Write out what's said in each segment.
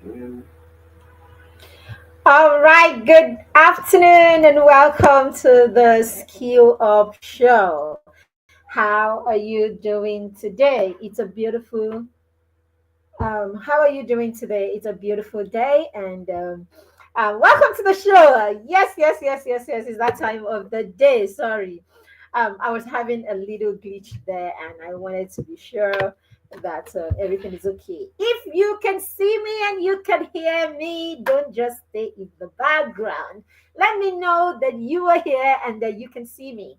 Mm. All right, good afternoon and welcome to the Skill Up Show. How are you doing today? How are you doing today? It's a beautiful day and welcome to the show. Yes. It's that time of the day. Sorry. I was having a little glitch there and I wanted to be sure that everything is okay. If you can see me and you can hear me, don't just stay in the background. Let me know that you are here and that you can see me.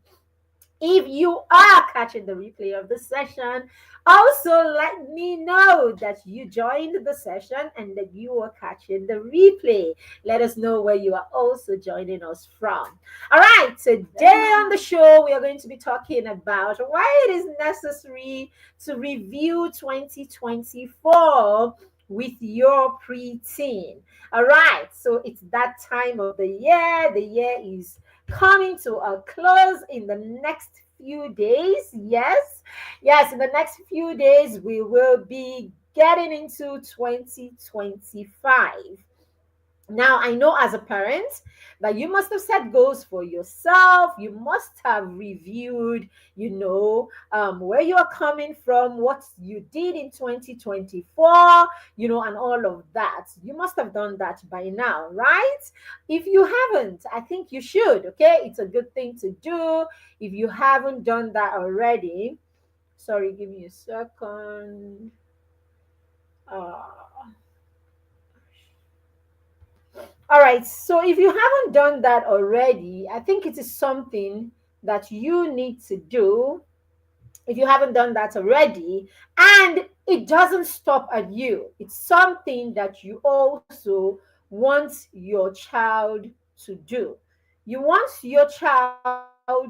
If you are catching the replay of the session, also let me know that you joined the session and that you are catching the replay. Let us know where you are also joining us from. All right, today on the show, we are going to be talking about why it is necessary to review 2024 with your preteen. All right, so it's that time of the year. The year is coming to a close in the next few days. Yes, in the next few days, we will be getting into 2025. Now, I know as a parent that you must have set goals for yourself. You must have reviewed, where you are coming from, what you did in 2024, and all of that. You must have done that by now, right? If you haven't, I think you should, okay? It's a good thing to do. If you haven't done that already, sorry, give me a second. Uh, All right. So if you haven't done that already, I think it is something that you need to do if you haven't done that already. And it doesn't stop at you, it's something that you also want your child to do. You want your child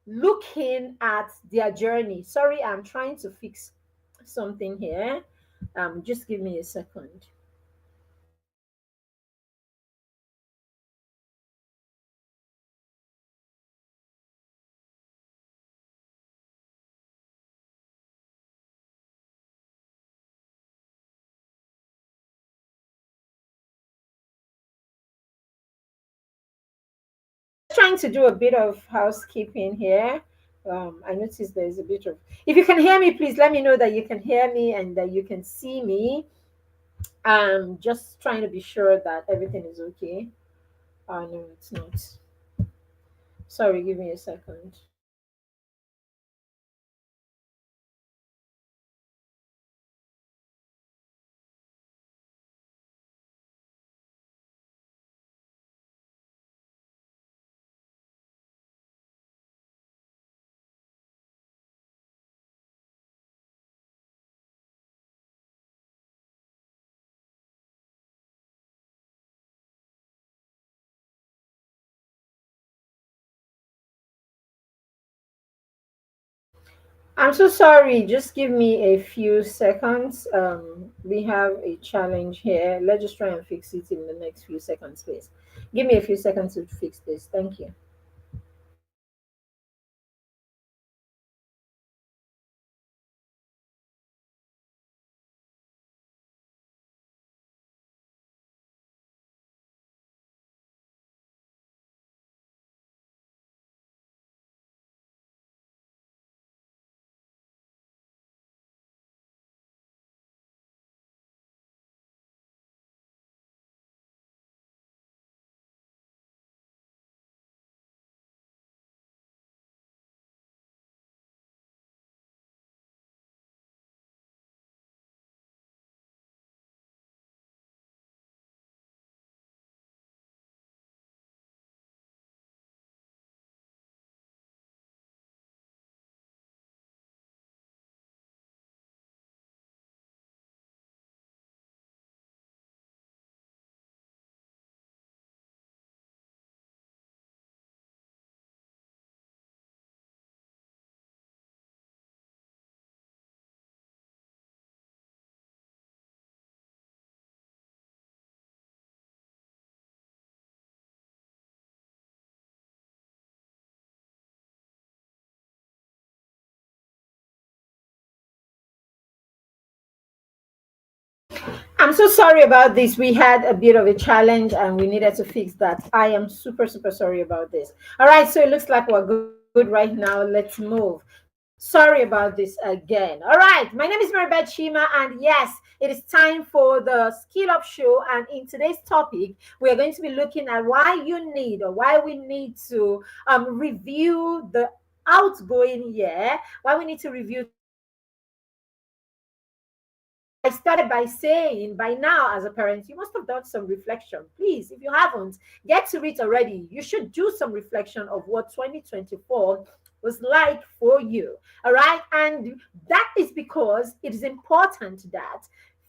looking at their journey. Sorry, I'm trying to fix something here. Just give me a second. Just trying to do a bit of housekeeping here. I noticed there's a bit of. If you can hear me, please let me know that you can hear me and that you can see me. Just trying to be sure that everything is okay. No, it's not. Sorry, give me a second. I'm so sorry. Just give me a few seconds. We have a challenge here. Let's just try and fix it in the next few seconds, please. Give me a few seconds to fix this. Thank you. I'm so sorry about this. We had a bit of a challenge and we needed to fix that. I am super, super sorry about this. All right, so it looks like we're good right now. Let's move. Sorry about this again. All right, my name is Maribeth Shima, and yes, it is time for the Skill Up Show. And in today's topic, we are going to be looking at why you need or why we need to review the outgoing year, why we need to review 2025. I started by saying, by now, as a parent, you must have done some reflection. Please, if you haven't, get to it already. You should do some reflection of what 2024 was like for you. All right. And that is because it is important that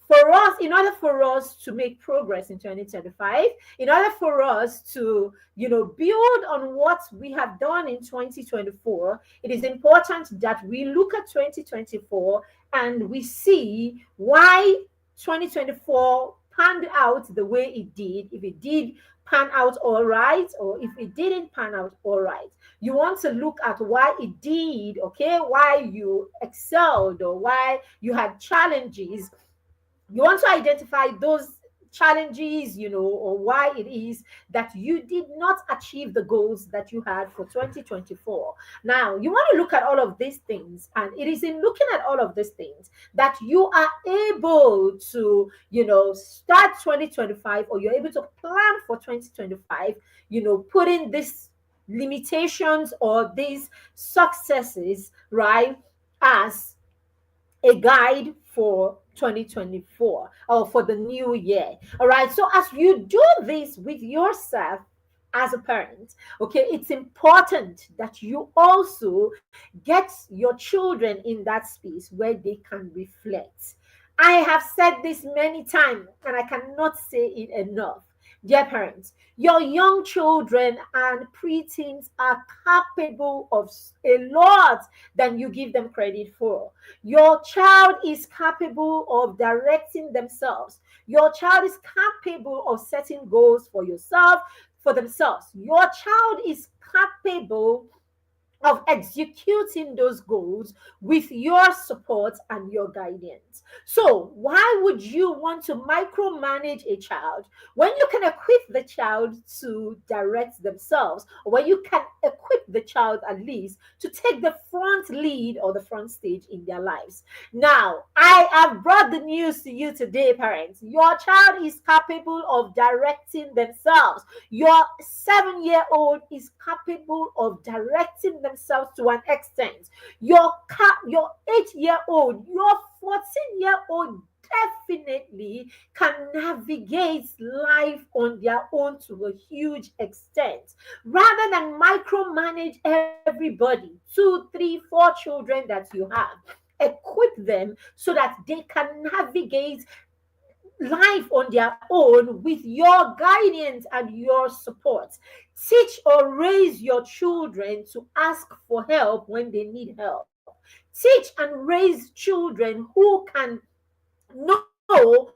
for us, in order for us to make progress in 2025, in order for us to, build on what we have done in 2024, it is important that we look at 2024 and we see why 2024 panned out the way it did, if it did pan out all right, or if it didn't pan out all right. You want to look at why it did, okay, why you excelled or why you had challenges. You want to identify those challenges, or why it is that you did not achieve the goals that you had for 2024. Now, you want to look at all of these things, and it is in looking at all of these things that you are able to, start 2025, or you're able to plan for 2025, putting these limitations or these successes, right, as a guide for 2024 or for the new year. All right. So as you do this with yourself as a parent, okay, it's important that you also get your children in that space where they can reflect. I have said this many times and I cannot say it enough. Dear parents, your young children and preteens are capable of a lot than you give them credit for. Your child is capable of directing themselves. Your child is capable of setting goals for yourself, for themselves. Your child is capable of executing those goals with your support and your guidance. So, why would you want to micromanage a child when you can equip the child to direct themselves, or when you can equip the child at least to take the front lead or the front stage in their lives? Now, I have brought the news to you today, parents. Your child is capable of directing themselves. Your 7-year-old is capable of directing themselves to an extent. Your 8-year-old, your 14-year-old definitely can navigate life on their own to a huge extent. Rather than micromanage everybody, 2, 3, 4 children that you have, equip them so that they can navigate life on their own with your guidance and your support. Teach or raise your children to ask for help when they need help. Teach and raise children who can know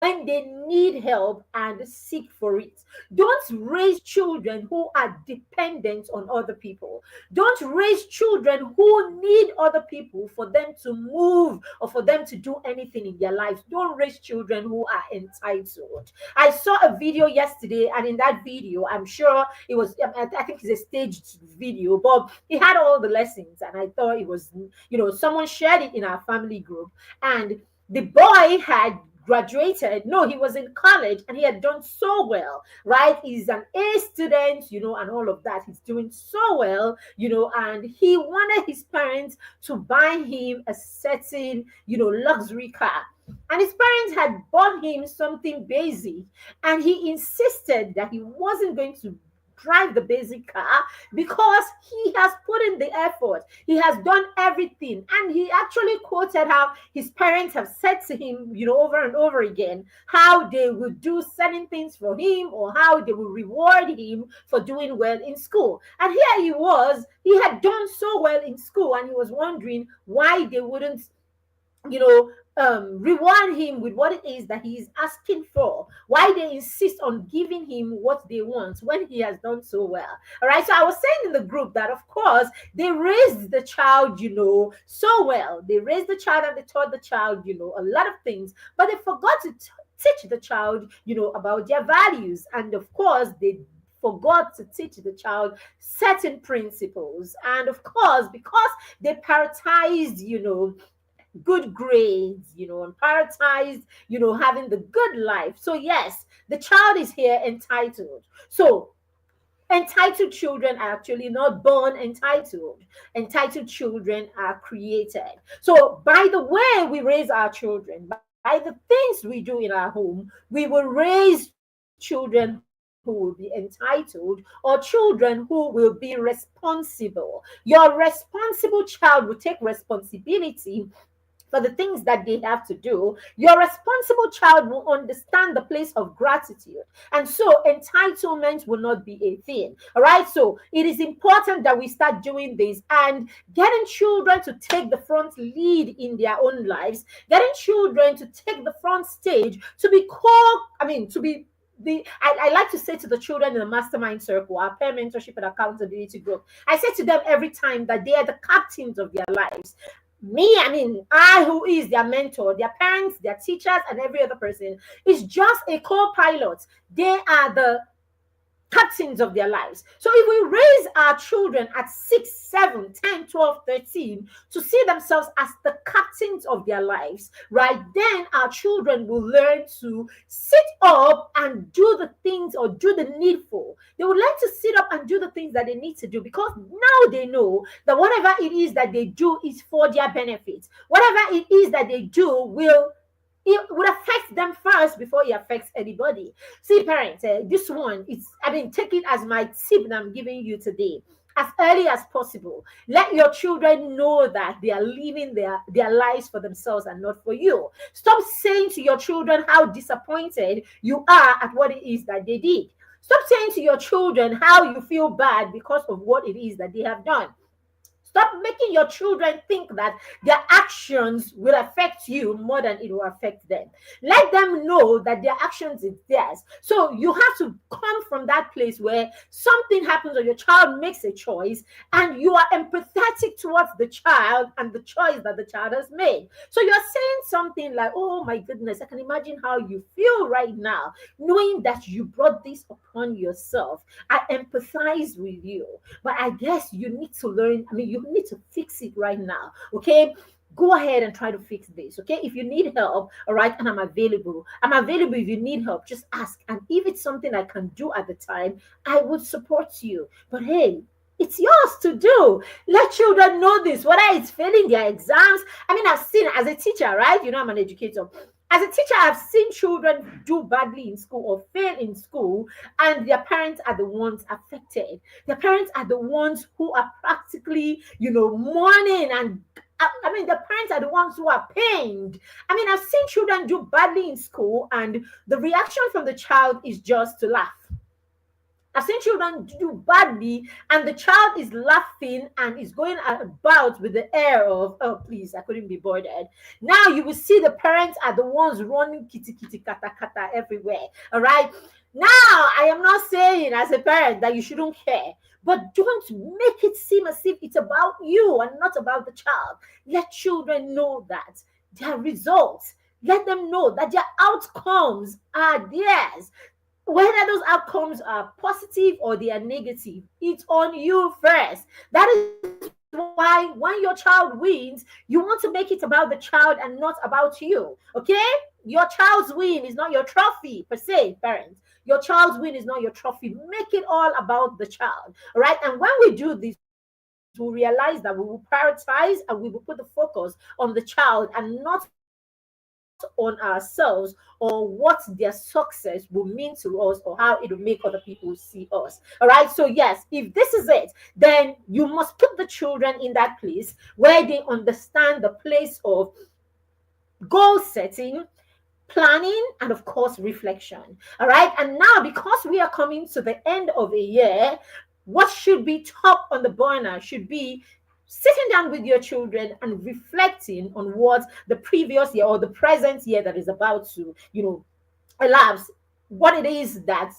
when they need help and seek for it. Don't raise children who are dependent on other people. Don't raise children who need other people for them to move or for them to do anything in their lives. Don't raise children who are entitled. I saw a video yesterday, and in that video, I'm sure it was, I think it's a staged video, but it had all the lessons, and I thought it was, someone shared it in our family group, and the boy had graduated. No, he was in college and he had done so well, right? He's an A student, and all of that. He's doing so well, and he wanted his parents to buy him a certain, luxury car. And his parents had bought him something basic, and he insisted that he wasn't going to drive the basic car because he has put in the effort. He has done everything. And he actually quoted how his parents have said to him, over and over again, how they would do certain things for him or how they would reward him for doing well in school. And here he was, he had done so well in school, and he was wondering why they wouldn't, you know, reward him with what it is that he is asking for, why they insist on giving him what they want when he has done so well. All right, so I was saying in the group that of course they raised the child, so well. They raised the child and they taught the child, a lot of things, but they forgot to teach the child, about their values. And of course, they forgot to teach the child certain principles. And of course, because they prioritized, good grades, and prioritized, having the good life. So, yes, the child is here entitled. So, entitled children are actually not born entitled. Entitled children are created. So, by the way we raise our children, by the things we do in our home, we will raise children who will be entitled, or children who will be responsible. Your responsible child will take responsibility for the things that they have to do. Your responsible child will understand the place of gratitude. And so entitlement will not be a thing. All right. So it is important that we start doing this and getting children to take the front lead in their own lives, getting children to take the front stage, to be called, to be I like to say to the children in the mastermind circle, our peer mentorship and accountability group, I say to them every time that they are the captains of their lives. I, who is their mentor, their parents, their teachers, and every other person, is just a co-pilot. They are the captains of their lives. So if we raise our children at 6, 7, 10, 12, 13 to see themselves as the captains of their lives, right, then our children will learn to sit up and do the things or do the needful. They will learn to sit up and do the things that they need to do, because now they know that whatever it is that they do is for their benefit. Whatever it is that they do it would affect them first before it affects anybody. See, parents, this one, take it as my tip that I'm giving you today. As early as possible, let your children know that they are living their lives for themselves and not for you. Stop saying to your children how disappointed you are at what it is that they did. Stop saying to your children how you feel bad because of what it is that they have done. Stop making your children think that their actions will affect you more than it will affect them. Let them know that their actions is theirs. So you have to come from that place where something happens or your child makes a choice and you are empathetic towards the child and the choice that the child has made. So you're saying something like, oh my goodness, I can imagine how you feel right now, knowing that you brought this upon yourself. I empathize with you, but I guess you need to learn. You need to fix it right now. Okay, go ahead and try to fix this. Okay, if you need help, all right, and I'm available. If you need help, just ask. And if it's something I can do at the time, I would support you. But hey, it's yours to do. Let children know this, whether it's failing their exams. I've seen as a teacher, right? I'm an educator. As a teacher, I've seen children do badly in school or fail in school, and their parents are the ones affected. Their parents are the ones who are practically, mourning, and the parents are the ones who are pained. I've seen children do badly in school, and the reaction from the child is just to laugh. I've seen children do badly, and the child is laughing and is going about with the air of, oh, please, I couldn't be bothered. Now you will see the parents are the ones running kitty kitty kata kata everywhere. All right. Now, I am not saying as a parent that you shouldn't care, but don't make it seem as if it's about you and not about the child. Let children know that their results, let them know that their outcomes are theirs. Whether those outcomes are positive or they are negative, it's on you first. That is why when your child wins, you want to make it about the child and not about you. Okay? Your child's win is not your trophy per se, parents. Your child's win is not your trophy. Make it all about the child. All right? And when we do this, we'll realize that we will prioritize and we will put the focus on the child and not on ourselves or what their success will mean to us or how it will make other people see us. All right. So, yes, if this is it, then you must put the children in that place where they understand the place of goal setting, planning, and of course reflection. All right, and now because we are coming to the end of a year, what should be top on the burner should be sitting down with your children and reflecting on what the previous year or the present year that is about to, elapse, what it is that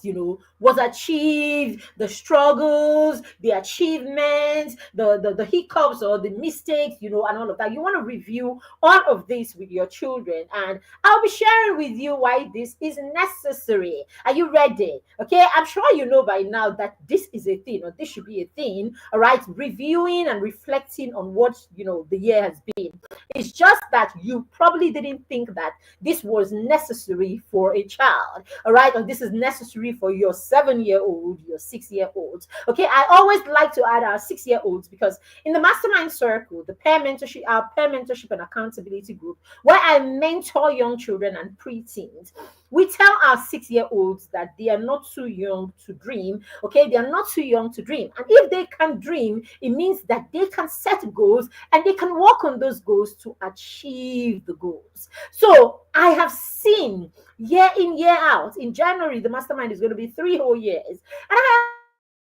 was achieved, the struggles, the achievements, the hiccups or the mistakes, and all of that. You want to review all of this with your children, and I'll be sharing with you why this is necessary. Are you ready? Okay, I'm sure you know by now that this is a thing, or this should be a thing. All right, reviewing and reflecting on what the year has been. It's just that you probably didn't think that this was necessary for a child. All right, or this is necessary for your 7 year old, your 6 year olds. Okay, I always like to add our 6 year olds because in the mastermind circle, the pair mentorship, our pair mentorship and accountability group, where I mentor young children and preteens, we tell our 6 year olds that they are not too young to dream. Okay, they are not too young to dream. And if they can dream, it means that they can set goals and they can work on those goals to achieve the goals. So I have seen year in, year out. In January, the mastermind is going to be 3 whole years. And I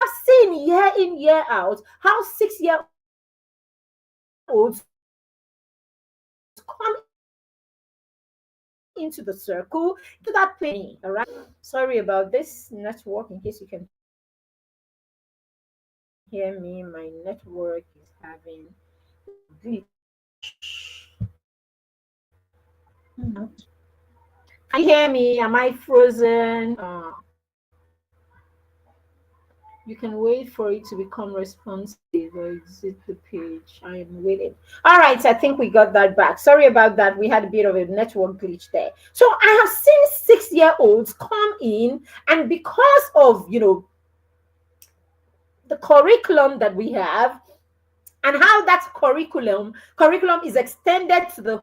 have seen year in, year out how 6 year olds come into the circle, to that plane. All right. Sorry about this network, in case you can hear me. My network is having glitch. Can you hear me? Am I frozen? You can wait for it to become responsive or exit the page. I am waiting. All right, I think we got that back. Sorry about that. We had a bit of a network glitch there. So I have seen 6 year olds come in, and because of the curriculum that we have, and how that curriculum is extended to the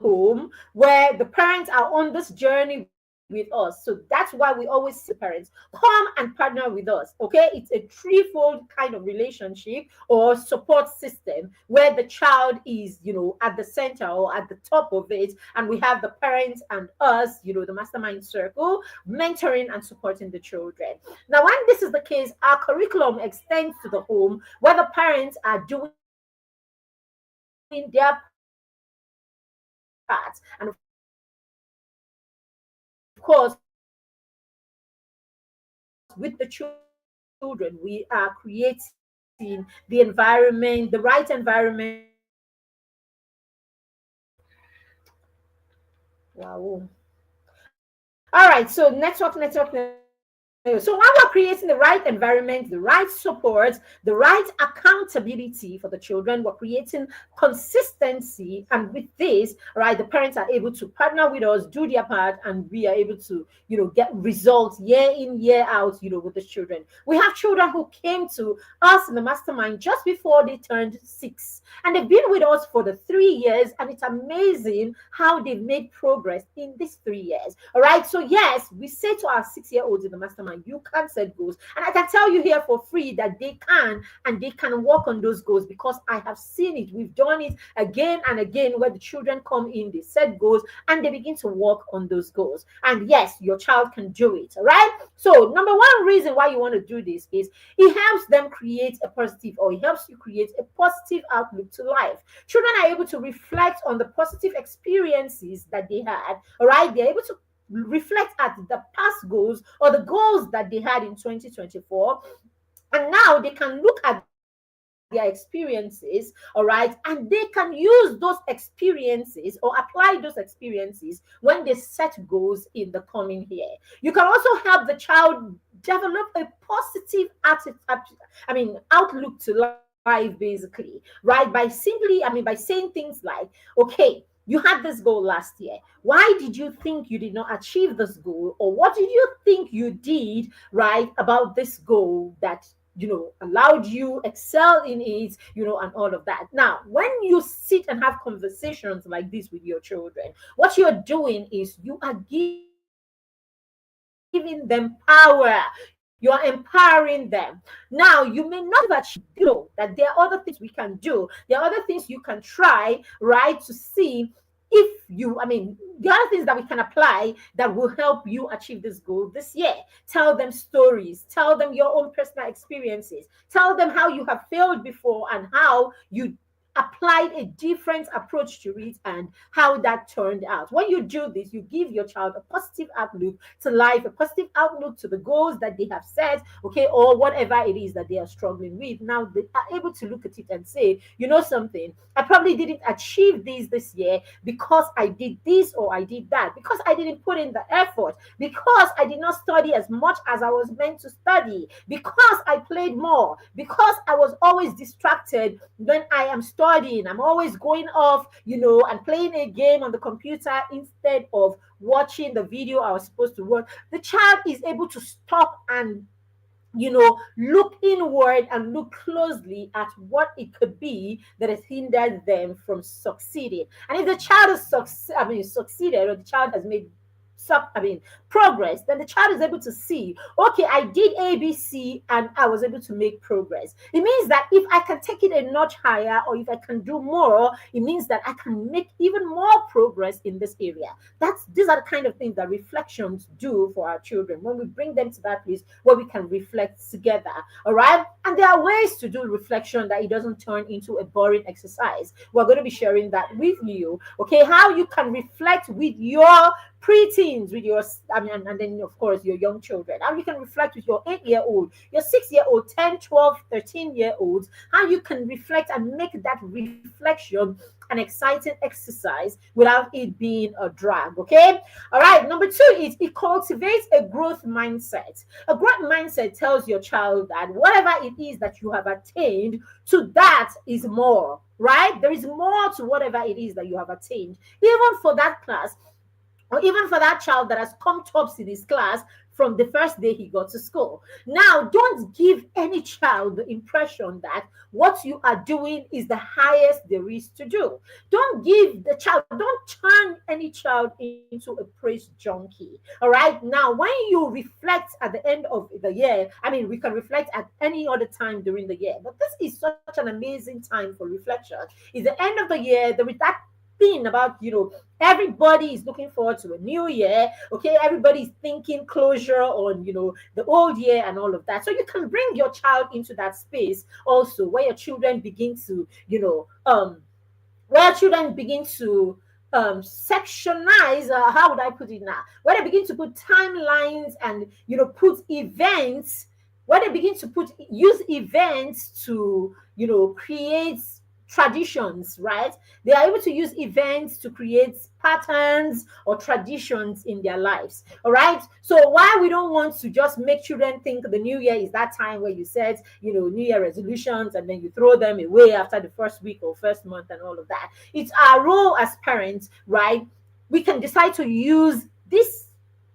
home, where the parents are on this journey with us. So that's why we always see parents come and partner with us. Okay, it's a threefold kind of relationship or support system where the child is at the center or at the top of it, and we have the parents and us, the mastermind circle, mentoring and supporting the children. Now, when this is the case, our curriculum extends to the home where the parents are doing their part, and of course, with the children, we are creating the environment, the right environment for them to thrive. Wow. All right, so so while we're creating the right environment, the right support, the right accountability for the children, we're creating consistency. And with this, right, the parents are able to partner with us, do their part, and we are able to, get results year in, year out, with the children. We have children who came to us in the mastermind just before they turned 6. And they've been with us for the 3 years, and it's amazing how they've made progress in these 3 years. All right. So, yes, we say to our 6 year olds in the mastermind, you can set goals. And I can tell you here for free that they can, and they can work on those goals because I have seen it. We've done it again and again where the children come in, they set goals, and they begin to work on those goals. And yes, your child can do it. All right. So, number one reason why you want to do this is it helps them create a positive, or it helps you create a positive outlook to life. Children are able to reflect on the positive experiences that they had. All right. They're able to reflect at the past goals or the goals that they had in 2024, and now they can look at their experiences, all right, and they can use those experiences or apply those experiences when they set goals in the coming year. You can also help the child develop a positive outlook to life, basically, right? By saying things like, okay, you had this goal last year. Why did you think you did not achieve this goal? Or what did you think you did right about this goal that allowed you excel in it, and all of that. Now, when you sit and have conversations like this with your children, what you're doing is you are giving them power. You're empowering them. Now, you may not have achieved, that there are other things we can do. There are other things you can try, right, to see if you, I mean, the other things that we can apply that will help you achieve this goal this year. Tell them stories, tell them your own personal experiences, tell them how you have failed before and how you applied a different approach to it and how that turned out. When you do this, you give your child a positive outlook to life, a positive outlook to the goals that they have set, okay, or whatever it is that they are struggling with. Now they are able to look at it and say, you know something, I probably didn't achieve this year because I did this or I did that, because I didn't put in the effort, because I did not study as much as I was meant to study, because I played more, because I was always distracted when I am studying. I'm always going off, and playing a game on the computer instead of watching the video I was supposed to watch. The child is able to stop and look inward and look closely at what it could be that has hindered them from succeeding. And if the child has succeeded, or the child has made progress, then the child is able to see, okay, I did ABC and I was able to make progress. It means that if I can take it a notch higher, or if I can do more, it means that I can make even more progress in this area. These are the kind of things that reflections do for our children, when we bring them to that place where we can reflect together. All right. And there are ways to do reflection that it doesn't turn into a boring exercise. We're going to be sharing that with you. Okay, how you can reflect with your preteens, with your, and then of course your young children. How you can reflect with your 8-year-old, your 6-year-old, 10, 12, 13-year-olds. How you can reflect and make that reflection an exciting exercise without it being a drag. Okay. All right. Number 2 is it cultivates a growth mindset. A growth mindset tells your child that whatever it is that you have attained, to that is more. Right? There is more to whatever it is that you have attained, even for that class, or even for that child that has come tops in his class from the first day he got to school. Now, don't give any child the impression that what you are doing is the highest there is to do. Don't turn any child into a praise junkie. All right. Now, when you reflect at the end of the year, we can reflect at any other time during the year, but this is such an amazing time for reflection. It's the end of the year. There is that thing about, everybody is looking forward to a new year. Okay, everybody is thinking closure on, the old year and all of that. So you can bring your child into that space also, where your children begin to, where children begin to sectionize, how would I put it now, where they begin to put timelines and put events, where they begin to put use events to create traditions, right? They are able to use events to create patterns or traditions in their lives. All right. So why we don't want to just make children think the new year is that time where you set, new year resolutions and then you throw them away after the first week or first month and all of that. It's our role as parents, right? We can decide to use this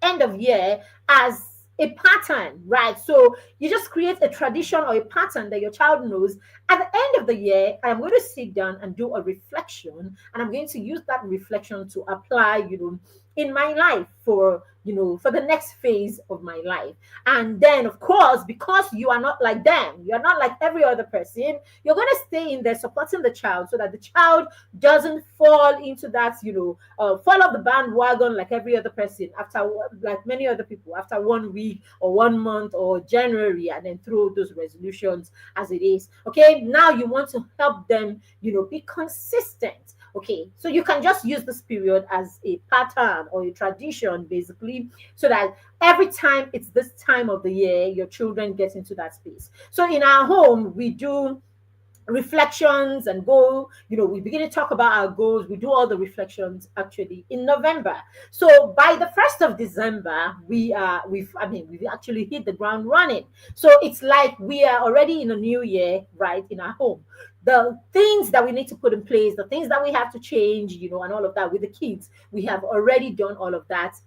end of year as a pattern, right? So you just create a tradition or a pattern that your child knows. At the end of the year, I'm going to sit down and do a reflection, and I'm going to use that reflection to apply, in my life for the next phase of my life. And then, of course, because you are not like them, you're not like every other person, you're going to stay in there supporting the child so that the child doesn't fall into that, fall off the bandwagon like every other person after, like many other people, after 1 week or 1 month or January, and then throw those resolutions as it is. Okay, now you want to help them, be consistent. Okay, so you can just use this period as a pattern or a tradition, basically, so that every time it's this time of the year, your children get into that space. So in our home, we do reflections and we begin to talk about our goals. We do all the reflections actually in November. So by the 1st of December, we've actually hit the ground running. So it's like we are already in a new year, right, in our home. The things that we need to put in place, the things that we have to change, and all of that with the kids, we have already done all of that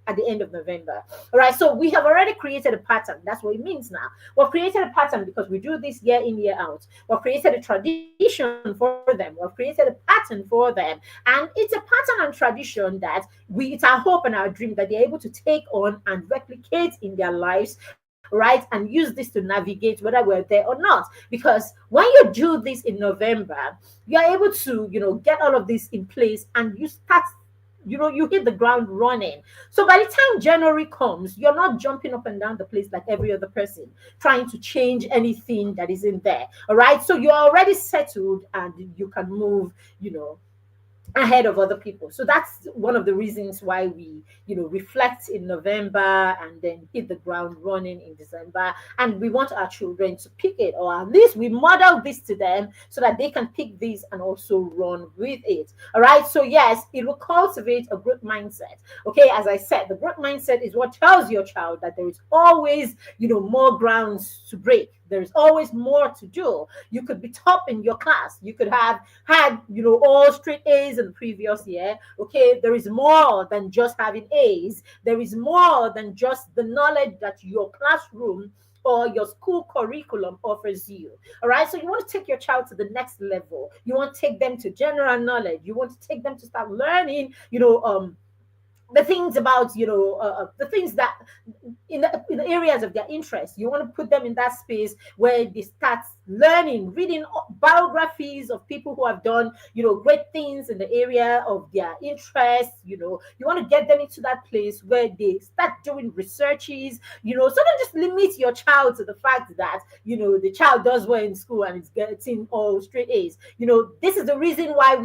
at the end of November. All right, so we have already created a pattern. That's what it means now. We've created a pattern because we do this year in, year out. We've created a tradition for them. We've created a pattern for them, and it's a pattern and tradition that it's our hope and our dream that they're able to take on and replicate in their lives right? And use this to navigate whether we're there or not. Because when you do this in November, you're able to, get all of this in place, and you start, you hit the ground running. So by the time January comes, you're not jumping up and down the place like every other person, trying to change anything that is in there. All right. So you're already settled and you can move, you know, ahead of other people. So that's one of the reasons why we, reflect in November and then hit the ground running in December. And we want our children to pick it, or at least we model this to them so that they can pick this and also run with it. All right. So yes, it will cultivate a growth mindset. Okay. As I said, the growth mindset is what tells your child that there is always, more grounds to break. There is always more to do. You could be top in your class. You could have had, all straight A's in the previous year. Okay, there is more than just having A's. There is more than just the knowledge that your classroom or your school curriculum offers you. All right, so you want to take your child to the next level. You want to take them to general knowledge. You want to take them to start learning, the things about, the things that in the areas of their interest. You want to put them in that space where they start learning, reading biographies of people who have done, great things in the area of their interest. You want to get them into that place where they start doing researches. So don't just limit your child to the fact that, the child does well in school and it's getting all straight A's. This is the reason why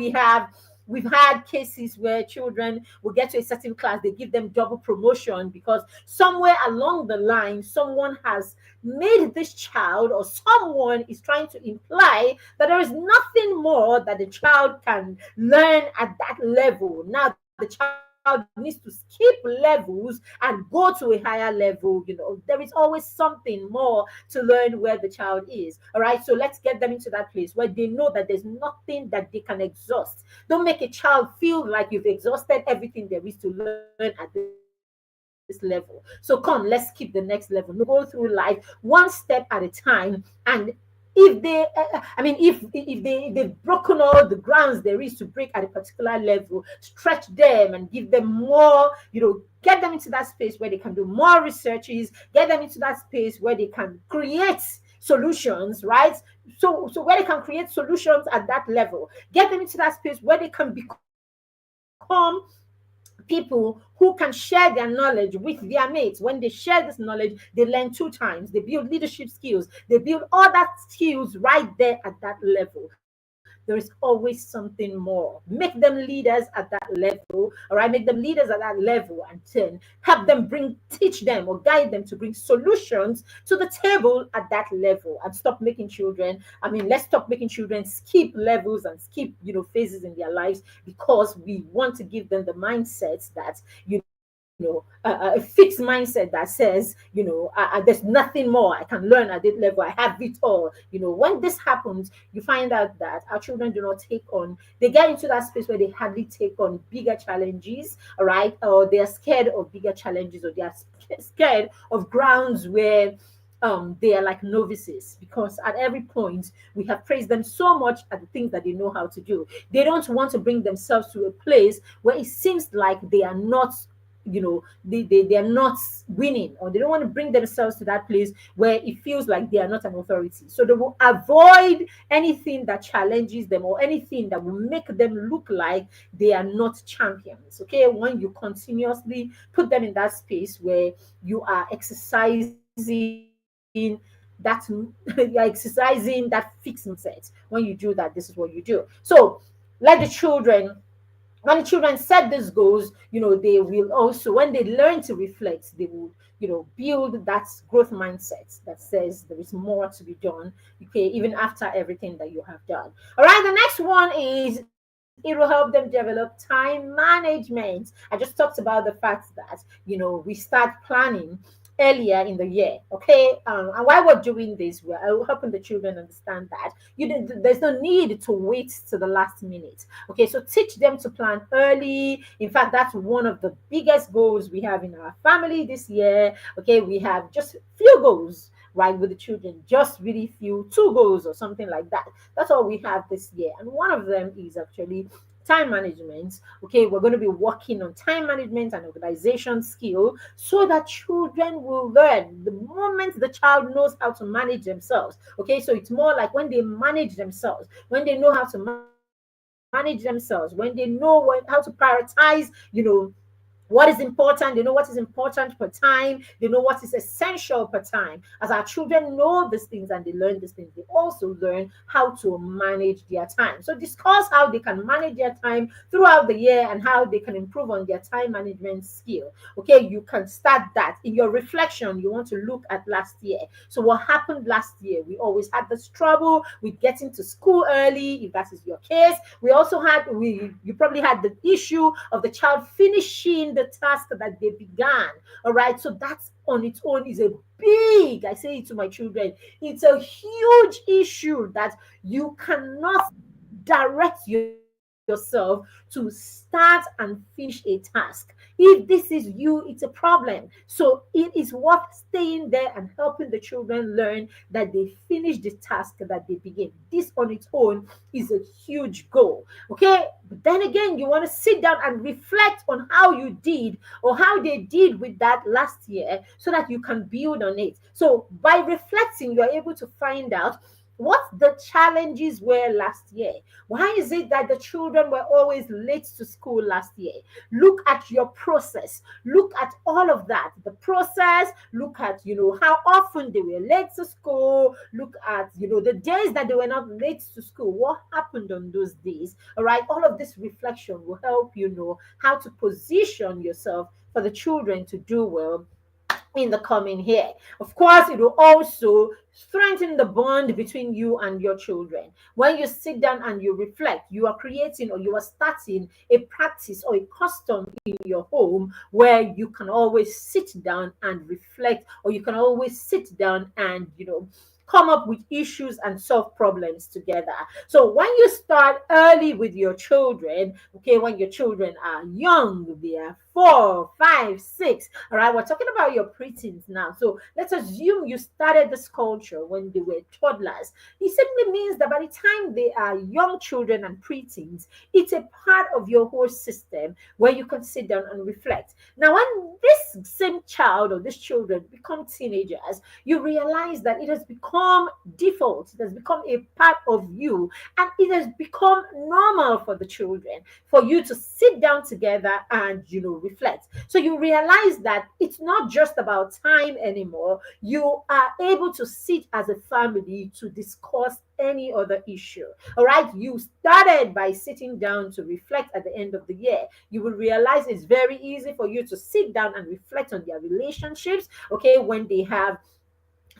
we've had cases where children will get to a certain class, they give them double promotion because somewhere along the line, someone has made this child, or someone is trying to imply that there is nothing more that the child can learn at that level. Now, the child needs to skip levels and go to a higher level. There is always something more to learn where the child is. All right. So let's get them into that place where they know that there's nothing that they can exhaust. Don't make a child feel like you've exhausted everything there is to learn at this level. So come, let's keep the next level. No, go through life one step at a time. And if they've broken all the grounds there is to break at a particular level, stretch them and give them more, get them into that space where they can do more researches, get them into that space where they can create solutions, right? So where they can create solutions at that level, get them into that space where they can become people who can share their knowledge with their mates. When they share this knowledge, they learn two times. They build leadership skills, they build all that skills right there at that level. There is always something more. Make them leaders at that level. All right, make them leaders at that level, and then help them teach them or guide them to bring solutions to the table at that level, and stop making children. Let's stop making children skip levels and skip, phases in their lives because we want to give them the mindsets that, a fixed mindset that says, there's nothing more I can learn at this level. I have it all. When this happens, you find out that our children do not take on, they get into that space where they hardly take on bigger challenges, all right? Or they are scared of bigger challenges, or they are scared of grounds where they are like novices, because at every point we have praised them so much at the things that they know how to do. They don't want to bring themselves to a place where it seems like they are not, they are not winning, or they don't want to bring themselves to that place where it feels like they are not an authority. So they will avoid anything that challenges them, or anything that will make them look like they are not champions. Okay, when you continuously put them in that space where you are exercising that you're exercising that fixed mindset. When you do that, this is what you do. So let when the children set these goals, they will also, when they learn to reflect, they will, build that growth mindset that says there is more to be done, okay, even after everything that you have done. All right, the next one is, it will help them develop time management. I just talked about the fact that, we start planning earlier in the year. Okay, and while we're doing this, we're helping the children understand that there's no need to wait to the last minute. Okay, so teach them to plan early. In fact, that's one of the biggest goals we have in our family this year. Okay, we have just few goals, right, with the children, just really few, two goals or something like that. That's all we have this year, and one of them is actually time management. Okay, we're going to be working on time management and organization skill so that children will learn the moment the child knows how to manage themselves. Okay, so it's more like when they manage themselves, when they know how to manage themselves, when they know how to prioritize, what is important. They know what is important per time. They know what is essential per time. As our children know these things and they learn these things, they also learn how to manage their time. So discuss how they can manage their time throughout the year and how they can improve on their time management skill. Okay, you can start that in your reflection. You want to look at last year. So what happened last year? We always had this trouble with getting to school early, if that is your case. We also had we you probably had the issue of the child finishing the task that they began. All right, so that's on its own is a big, I say it to my children, it's a huge issue that you cannot direct yourself to start and finish a task. If this is you, it's a problem. So it is worth staying there and helping the children learn that they finish the task that they begin. This on its own is a huge goal. Okay, but then again, you want to sit down and reflect on how you did or how they did with that last year so that you can build on it. So by reflecting, you're able to find out what the challenges were last year. Why is it that the children were always late to school last year? Look at your process. Look at all of that. The process, look at, how often they were late to school. Look at, the days that they were not late to school. What happened on those days? All right. All of this reflection will help you know how to position yourself for the children to do well in the coming year. Of course, it will also strengthen the bond between you and your children. When you sit down and you reflect, you are creating or you are starting a practice or a custom in your home where you can always sit down and reflect, or you can always sit down and, come up with issues and solve problems together. So when you start early with your children, okay, when your children are young, they are 4, 5, 6. All right, we're talking about your preteens now. So let's assume you started this culture when they were toddlers. It simply means that by the time they are young children and preteens, it's a part of your whole system where you can sit down and reflect. Now, when this same child or these children become teenagers, you realize that it has become default, it has become a part of you, and it has become normal for the children for you to sit down together and reflect. So you realize that it's not just about time anymore. You are able to sit as a family to discuss any other issue. All right, you started by sitting down to reflect at the end of the year. You will realize it's very easy for you to sit down and reflect on their relationships, okay, when they have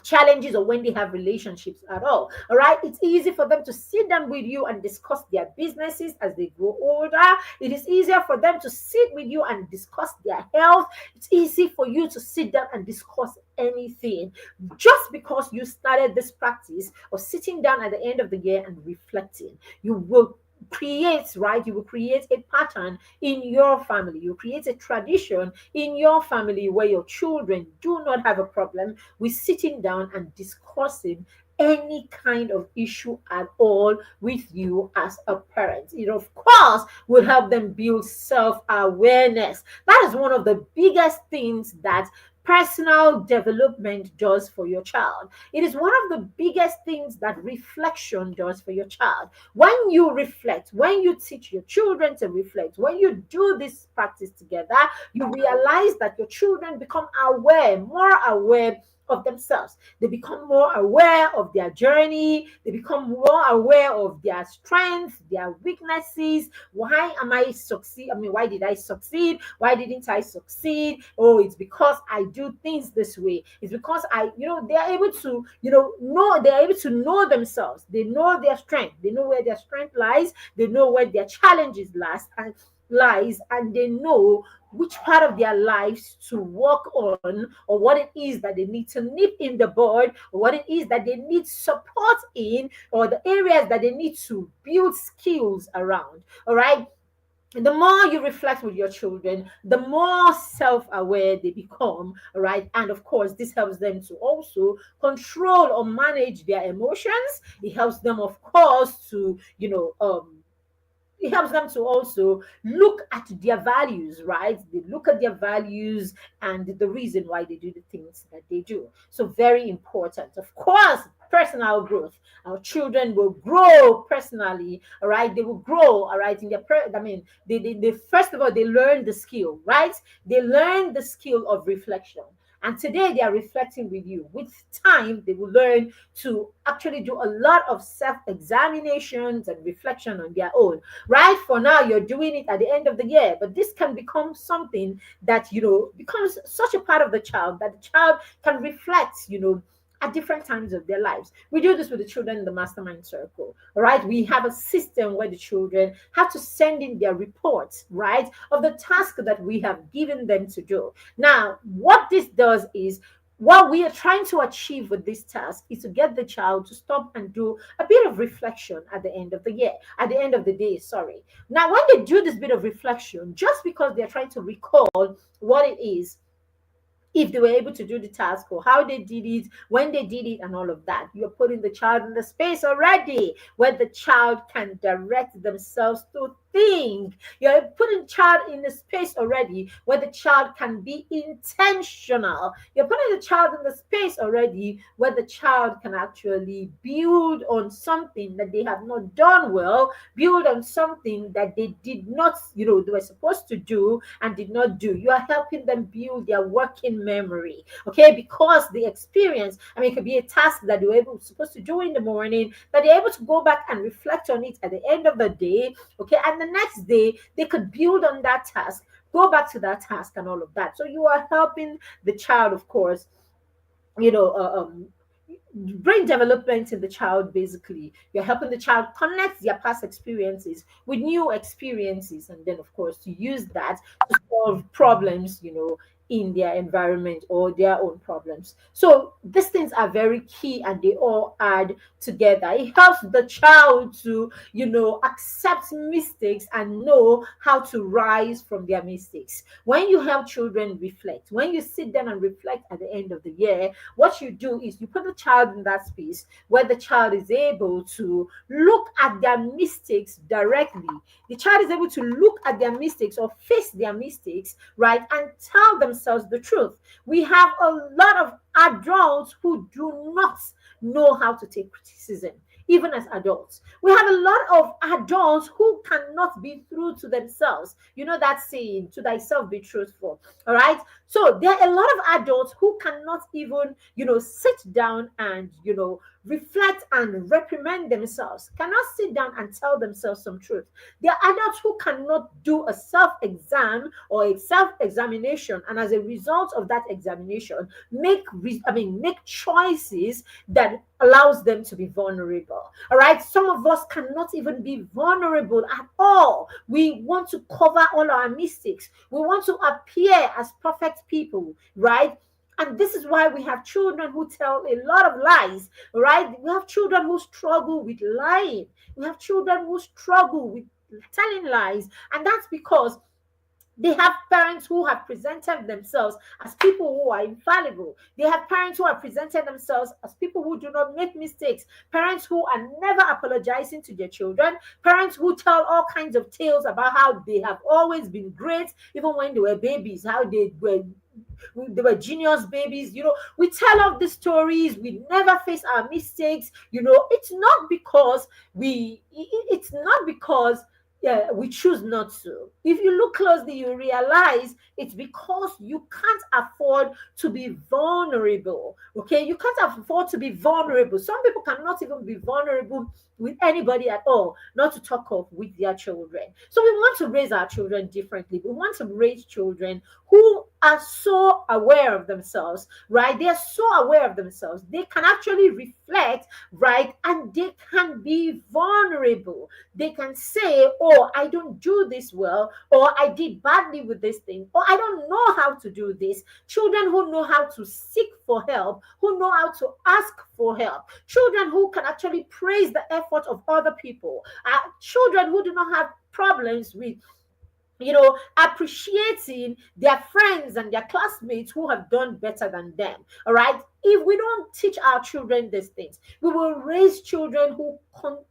challenges or when they have relationships at all. All right, it's easy for them to sit down with you and discuss their businesses as they grow older. It is easier for them to sit with you and discuss their health. It's easy for you to sit down and discuss anything just because you started this practice of sitting down at the end of the year and reflecting. You will you will create a pattern in your family. You create a tradition in your family where your children do not have a problem with sitting down and discussing any kind of issue at all with you as a parent. It, of course, will help them build self awareness. That is one of the biggest things that personal development does for your child. It is one of the biggest things that reflection does for your child. When you reflect, when you teach your children to reflect, when you do this practice together, you realize that your children become aware, more aware of themselves. They become more aware of their journey. They become more aware of their strengths, their weaknesses. Why am I succeed? I mean, why did I succeed? Why didn't I succeed? Oh, it's because I do things this way. It's because they are able to, know, they are able to know themselves. They know their strength. They know where their strength lies. They know where their challenges lies, and they know which part of their lives to work on, or what it is that they need to nip in the bud, or what it is that they need support in, or the areas that they need to build skills around. All right, the more you reflect with your children, the more self-aware they become. All right, and of course this helps them to also control or manage their emotions. It helps them, of course, to it helps them to also look at their values, right? They look at their values and the reason why they do the things that they do. So, very important. Of course, personal growth. Our children will grow personally, all right? They will grow, all right? In their, I mean, they first of all, they learn the skill, right? They learn the skill of reflection. And today they are reflecting with you. With time, they will learn to actually do a lot of self examinations and reflection on their own. Right, for now, you're doing it at the end of the year, but this can become something that, becomes such a part of the child that the child can reflect, at different times of their lives. We do this with the children in the mastermind circle. All right. We have a system where the children have to send in their reports, right, of the task that we have given them to do. Now, what this does is, what we are trying to achieve with this task is to get the child to stop and do a bit of reflection at the end of the year, at the end of the day, sorry. Now, when they do this bit of reflection, just because they're trying to recall what it is, if they were able to do the task or how they did it, when they did it, and all of that. You're putting the child in the space already where the child can direct themselves to think. You're putting the child in the space already where the child can be intentional. You're putting the child in the space already where the child can actually build on something that they have not done well, build on something that they did not, they were supposed to do and did not do. You are helping them build their working memory, okay? Because the experience, I mean, it could be a task that they were supposed to do in the morning, that they're able to go back and reflect on it at the end of the day, okay? And the next day, they could build on that task, go back to that task, and all of that. So you are helping the child, of course, you know, uh, um, brain development in the child. Basically, you're helping the child connect their past experiences with new experiences, and then of course to use that to solve problems, in their environment or their own problems. So these things are very key and they all add together. It helps the child to, accept mistakes and know how to rise from their mistakes. When you help children reflect, when you sit down and reflect at the end of the year, what you do is you put the child in that space where the child is able to look at their mistakes directly. The child is able to look at their mistakes or face their mistakes, right, and tell themselves the truth. We have a lot of adults who do not know how to take criticism. Even as adults, we have a lot of adults who cannot be true to themselves. You know that saying, to thyself be truthful. All right. So there are a lot of adults who cannot even, sit down and, reflect and reprimand themselves, cannot sit down and tell themselves some truth. There are adults who cannot do a self-exam or a self-examination, and as a result of that examination, make choices that allows them to be vulnerable. All right. Some of us cannot even be vulnerable at all. We want to cover all our mistakes. We want to appear as perfect people, right? And this is why we have children who tell a lot of lies, right? We have children who struggle with lying. We have children who struggle with telling lies. And that's because they have parents who have presented themselves as people who are infallible. They have parents who have presented themselves as people who do not make mistakes. Parents who are never apologizing to their children. Parents who tell all kinds of tales about how they have always been great, even when they were babies, how they were genius babies. We tell all these stories. We never face our mistakes. It's not because it's not because we choose not to. If you look closely, you realize it's because you can't afford to be vulnerable. Okay, you can't afford to be vulnerable. Some people cannot even be vulnerable with anybody at all, not to talk of with their children. So we want to raise our children differently. We want to raise children who are so aware of themselves, right? They are so aware of themselves. They can actually reflect, right? And they can be vulnerable. They can say, oh, I don't do this well, or I did badly with this thing, or I don't know how to do this. Children who know how to seek for help, who know how to ask for help, children who can actually praise the effort of other people, children who do not have problems with appreciating their friends and their classmates who have done better than them. All right. If we don't teach our children these things, we will raise children who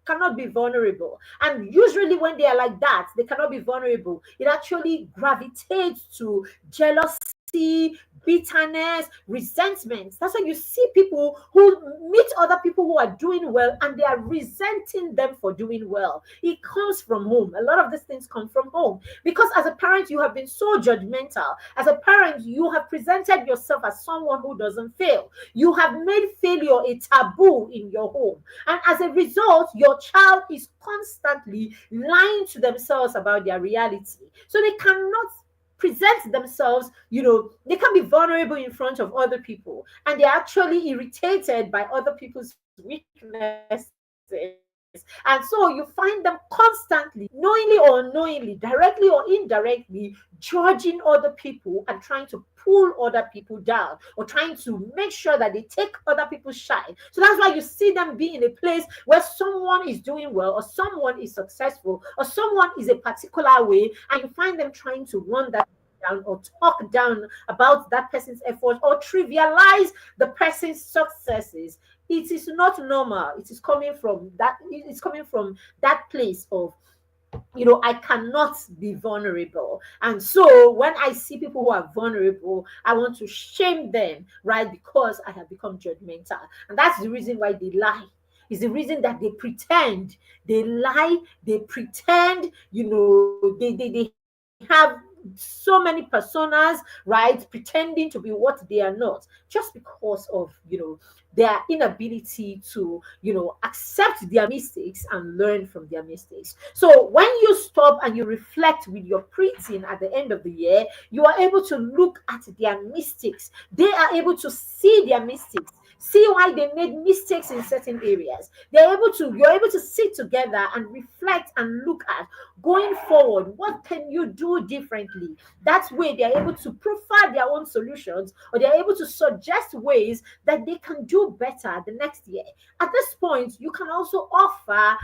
cannot be vulnerable. And usually, when they are like that, they cannot be vulnerable. It actually gravitates to jealousy, bitterness, resentment. That's why you see people who meet other people who are doing well and they are resenting them for doing well. It comes from home. A lot of these things come from home because as a parent, you have been so judgmental. As a parent, you have presented yourself as someone who doesn't fail. You have made failure a taboo in your home. And as a result, your child is constantly lying to themselves about their reality. So they cannot present themselves, they can be vulnerable in front of other people, and they're actually irritated by other people's weaknesses. And so you find them constantly, knowingly or unknowingly, directly or indirectly, judging other people and trying to pull other people down, or trying to make sure that they take other people's shine. So that's why you see them be in a place where someone is doing well, or someone is successful, or someone is a particular way, and you find them trying to run that down or talk down about that person's effort or trivialize the person's successes. It is not normal. It is coming from that. It's coming from that place of, I cannot be vulnerable. And so when I see people who are vulnerable, I want to shame them, right? Because I have become judgmental. And that's the reason why they lie. Is the reason that they pretend, they lie, they pretend, they have so many personas, right, pretending to be what they are not, just because of, their inability to, accept their mistakes and learn from their mistakes. So when you stop and you reflect with your preteen at the end of the year, you are able to look at their mistakes. They are able to see their mistakes, see why they made mistakes in certain areas. You're able to sit together and reflect and look at, going forward, what can you do differently? That way they're able to profile their own solutions, or they're able to suggest ways that they can do better the next year. At this point, you can also offer,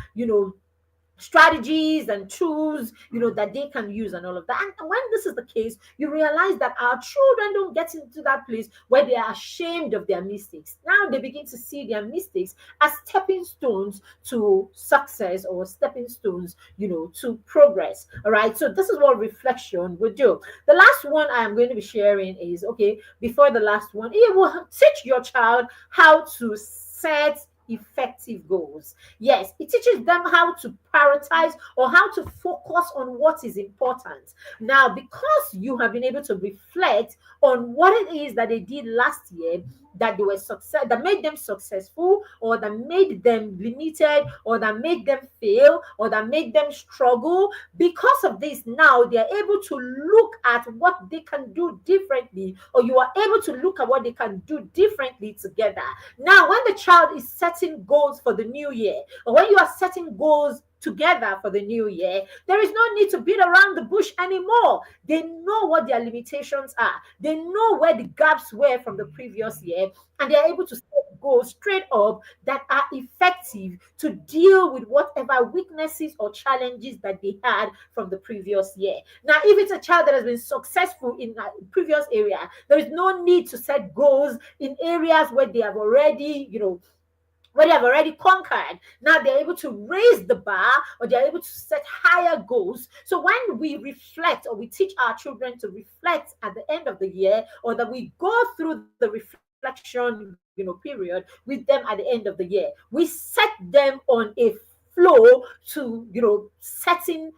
strategies and tools, that they can use and all of that. And when this is the case, you realize that our children don't get into that place where they are ashamed of their mistakes. Now they begin to see their mistakes as stepping stones to success, or stepping stones, to progress. All right. So this is what reflection would do. The last one I am going to be sharing is, okay, before the last one, it will teach your child how to set effective goals. Yes, it teaches them how to prioritize or how to focus on what is important. Now, because you have been able to reflect on what it is that they did last year that they were success that made them successful, or that made them limited, or that made them fail, or that made them struggle, because of this, now they are able to look at what they can do differently, or you are able to look at what they can do differently together. Now, when the child is setting goals for the new year, or when you are setting goals together for the new year, there is no need to beat around the bush anymore. They know what their limitations are. They know where the gaps were from the previous year, and they're able to set goals straight up that are effective to deal with whatever weaknesses or challenges that they had from the previous year. Now, if it's a child that has been successful in a previous area, there is no need to set goals in areas where they have already, what they have already conquered. Now they're able to raise the bar, or they're able to set higher goals. So when we reflect, or we teach our children to reflect at the end of the year, or that we go through the reflection, period with them at the end of the year, we set them on a flow to, setting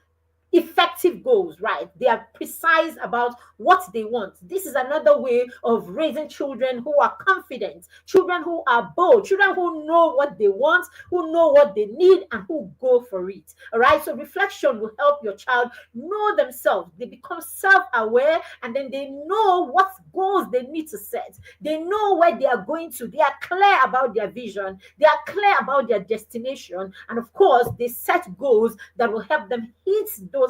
effective goals, right? They are precise about what they want. This is another way of raising children who are confident, children who are bold, children who know what they want, who know what they need, and who go for it. All right. So reflection will help your child know themselves. They become self-aware, and then they know what goals they need to set. They know where they are going to. They are clear about their vision. They are clear about their destination. And of course, they set goals that will help them hit those,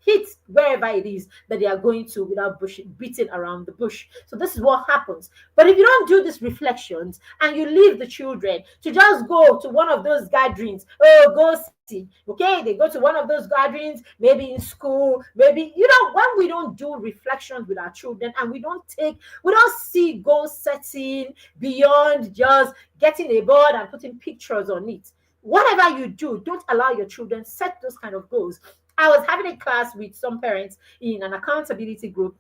hit wherever it is that they are going to without beating around the bush. So this is what happens. But if you don't do these reflections and you leave the children to just go to one of those gatherings, oh, go see, okay, they go to one of those gatherings, maybe in school, maybe, when we don't do reflections with our children and we don't see goal setting beyond just getting a board and putting pictures on it. Whatever you do, don't allow your children set those kind of goals. I was having a class with some parents in an accountability group,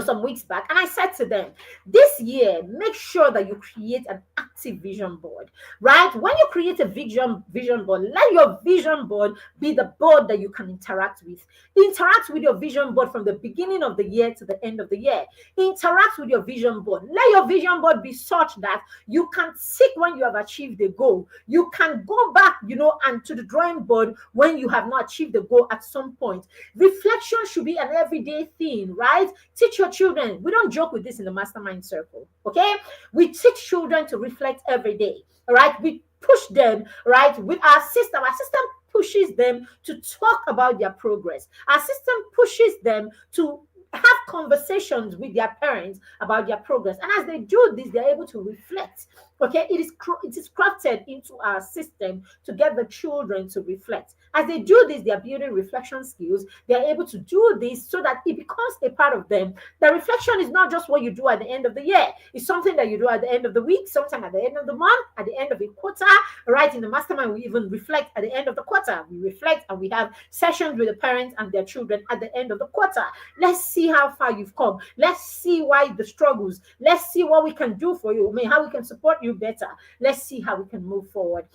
some weeks back, and I said to them, this year, make sure that you create an active vision board, right? When you create a vision board, let your vision board be the board that you can interact with. Interact with your vision board from the beginning of the year to the end of the year. Interact with your vision board. Let your vision board be such that you can tick when you have achieved the goal. You can go back, and to the drawing board when you have not achieved the goal at some point. Reflection should be an everyday thing, right? Teach your children. We don't joke with this in the mastermind circle, okay? We teach children to reflect every day, all right? We push them, right, with our system. Our system pushes them to talk about their progress. Our system pushes them to have conversations with their parents about their progress. And as they do this, they're able to reflect. Okay, it is crafted into our system to get the children to reflect. As they do this, they are building reflection skills. They are able to do this so that it becomes a part of them. The reflection is not just what you do at the end of the year. It's something that you do at the end of the week, sometime at the end of the month, at the end of a quarter. Right, in the mastermind, we even reflect at the end of the quarter. We reflect and we have sessions with the parents and their children at the end of the quarter. Let's see how far you've come. Let's see why the struggles. Let's see what we can do for you. I mean, how we can support you better. Let's see how we can move forward.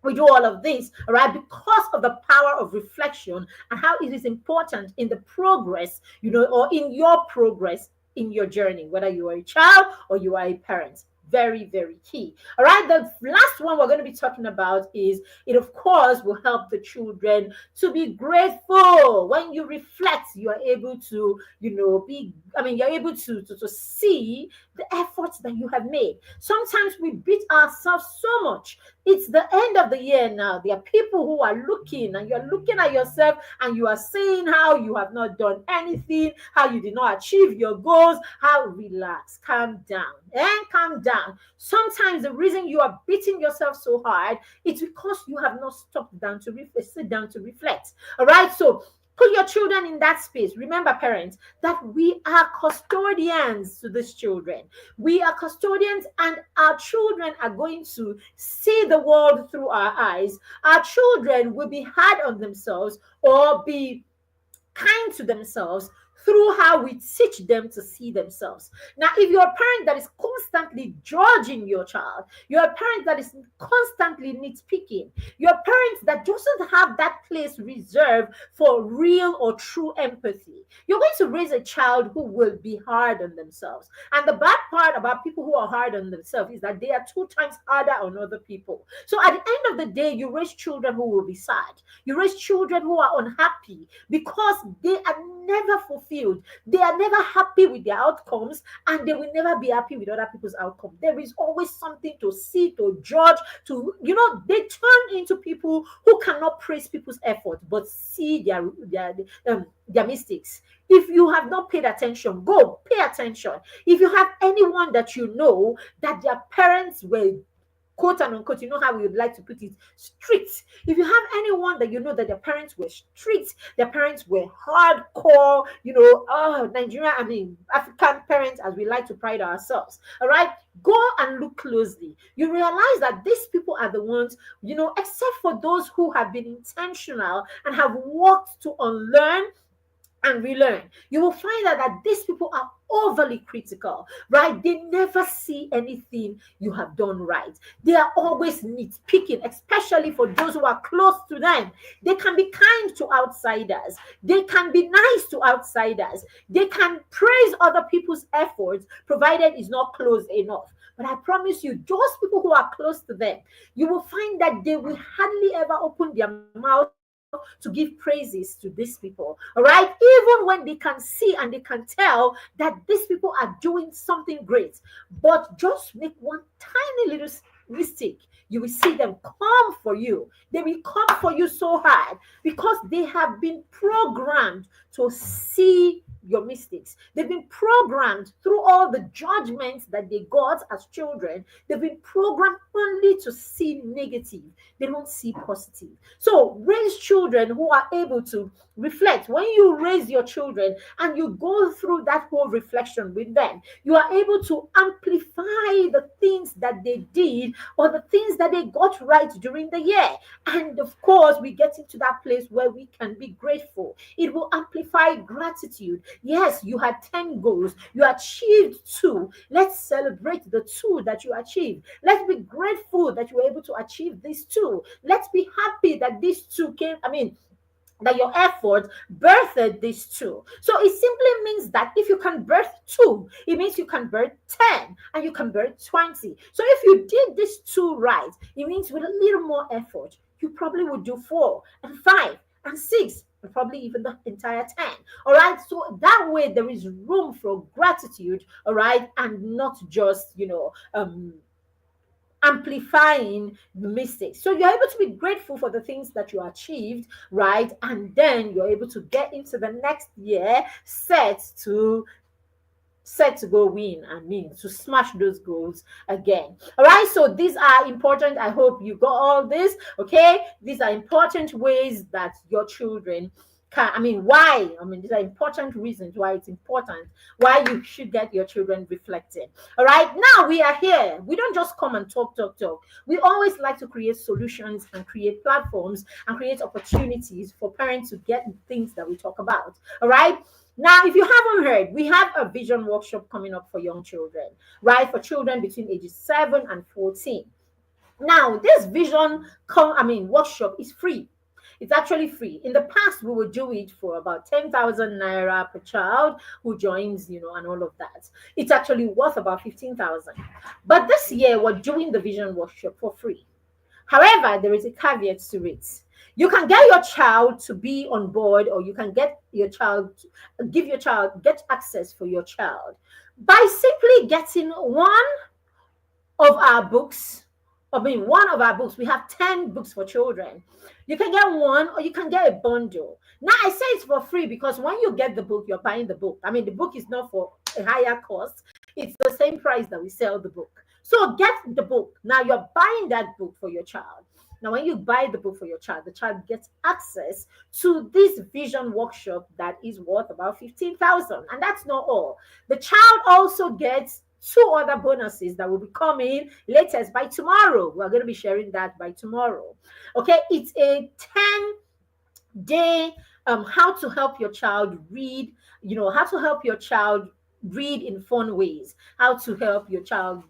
We do all of this, all right, because of the power of reflection and how it is important in the progress, or in your progress in your journey, whether you are a child or you are a parent. Very, very key. All right. The last one we're going to be talking about is it, of course, will help the children to be grateful. When you reflect, you are able to, you're able to see the efforts that you have made. Sometimes we beat ourselves so much. It's the end of the year now. There are people who are looking, and you're looking at yourself and you are saying how you have not done anything, how you did not achieve your goals. How relax, calm down, and calm down. Sometimes the reason you are beating yourself so hard is because you have not stopped down to sit down to reflect. All right, so put your children in that space. Remember, parents, that we are custodians to these children. We are custodians, and our children are going to see the world through our eyes. Our children will be hard on themselves or be kind to themselves through how we teach them to see themselves. Now, if you're a parent that is constantly judging your child, you're a parent that is constantly nitpicking, you're a parent that doesn't have that place reserved for real or true empathy, you're going to raise a child who will be hard on themselves. And the bad part about people who are hard on themselves is that they are 2 times harder on other people. So at the end of the day, you raise children who will be sad. You raise children who are unhappy because they are never fulfilled. They are never happy with their outcomes, and they will never be happy with other people's outcomes. There is always something to see, to judge, they turn into people who cannot praise people's effort but see their mistakes. If you have not paid attention, go pay attention. If you have anyone that you know that their parents were, quote and unquote, how we would like to put it, strict. If you have anyone that you know that their parents were strict, their parents were hardcore, Nigerian, African parents, as we like to pride ourselves, all right, go and look closely. You realize that these people are the ones, except for those who have been intentional and have worked to unlearn and relearn, you will find that these people are overly critical, right? They never see anything you have done right. They are always nitpicking, especially for those who are close to them. They can be kind to outsiders. They can be nice to outsiders. They can praise other people's efforts, provided it's not close enough. But I promise you, those people who are close to them, you will find that they will hardly ever open their mouth to give praises to these people. All right, even when they can see and they can tell that these people are doing something great, but just make one tiny little mistake, you will see them come for you. They will come for you so hard because they have been programmed to see your mistakes. They've been programmed through all the judgments that they got as children. They've been programmed only to see negative. They don't see positive. So raise children who are able to reflect. When you raise your children and you go through that whole reflection with them, you are able to amplify the things that they did or the things that they got right during the year. And of course, we get into that place where we can be grateful. It will amplify gratitude. Yes, you had 10 goals, you achieved 2. Let's celebrate the 2 that you achieved. Let's be grateful that you were able to achieve these 2. Let's be happy that these 2 came. That your effort birthed these 2. So it simply means that if you can birth 2, it means you can birth 10 and you can birth 20. So if you did these 2 right, it means with a little more effort, you probably would do 4 and 5 and 6 and probably even the entire 10. All right. So that way there is room for gratitude. All right. And not just, amplifying the mistakes. So you're able to be grateful for the things that you achieved, right? And then you're able to get into the next year set to go win. To smash those goals again. All right. So these are important. I hope you got all this. Okay. These are important ways that your children why? These are important reasons why it's important, why you should get your children reflecting. All right. Now we are here. We don't just come and talk. We always like to create solutions and create platforms and create opportunities for parents to get things that we talk about. All right. Now, if you haven't heard, we have a vision workshop coming up for young children, right? For children between ages 7 and 14. Now, this workshop is free. It's actually free. In the past, we would do it for about 10,000 naira per child who joins, and all of that. It's actually worth about 15,000. But this year, we're doing the vision workshop for free. However, there is a caveat to it. You can get your child to be on board, or you can get access for your child by simply getting one of our books. One of our books. We have 10 books for children. You can get one, or you can get a bundle. Now, I say it's for free because when you get the book, you're buying the book. The book is not for a higher cost. It's the same price that we sell the book. So get the book. Now, you're buying that book for your child. Now, when you buy the book for your child, the child gets access to this vision workshop that is worth about 15,000. And that's not all. The child also gets 2 other bonuses that will be coming latest by tomorrow. We're going to be sharing that by tomorrow. Okay, it's a 10-day how to help your child read, how to help your child read in fun ways, how to help your child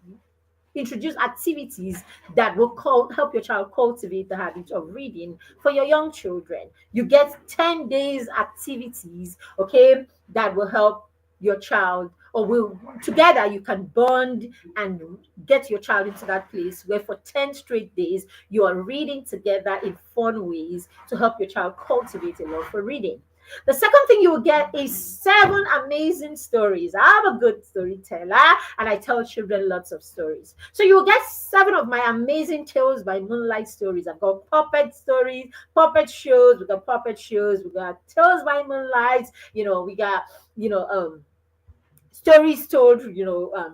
introduce activities that will help your child cultivate the habit of reading for your young children. You get 10 days activities, okay, that will help your child, or will together you can bond and get your child into that place where for 10 straight days you are reading together in fun ways to help your child cultivate a love for reading. The second thing you will get is 7 amazing stories. I'm a good storyteller and I tell children lots of stories. So you will get 7 of my amazing Tales by Moonlight stories. I've got puppet stories, puppet shows, we got Tales by Moonlight, we got, stories told,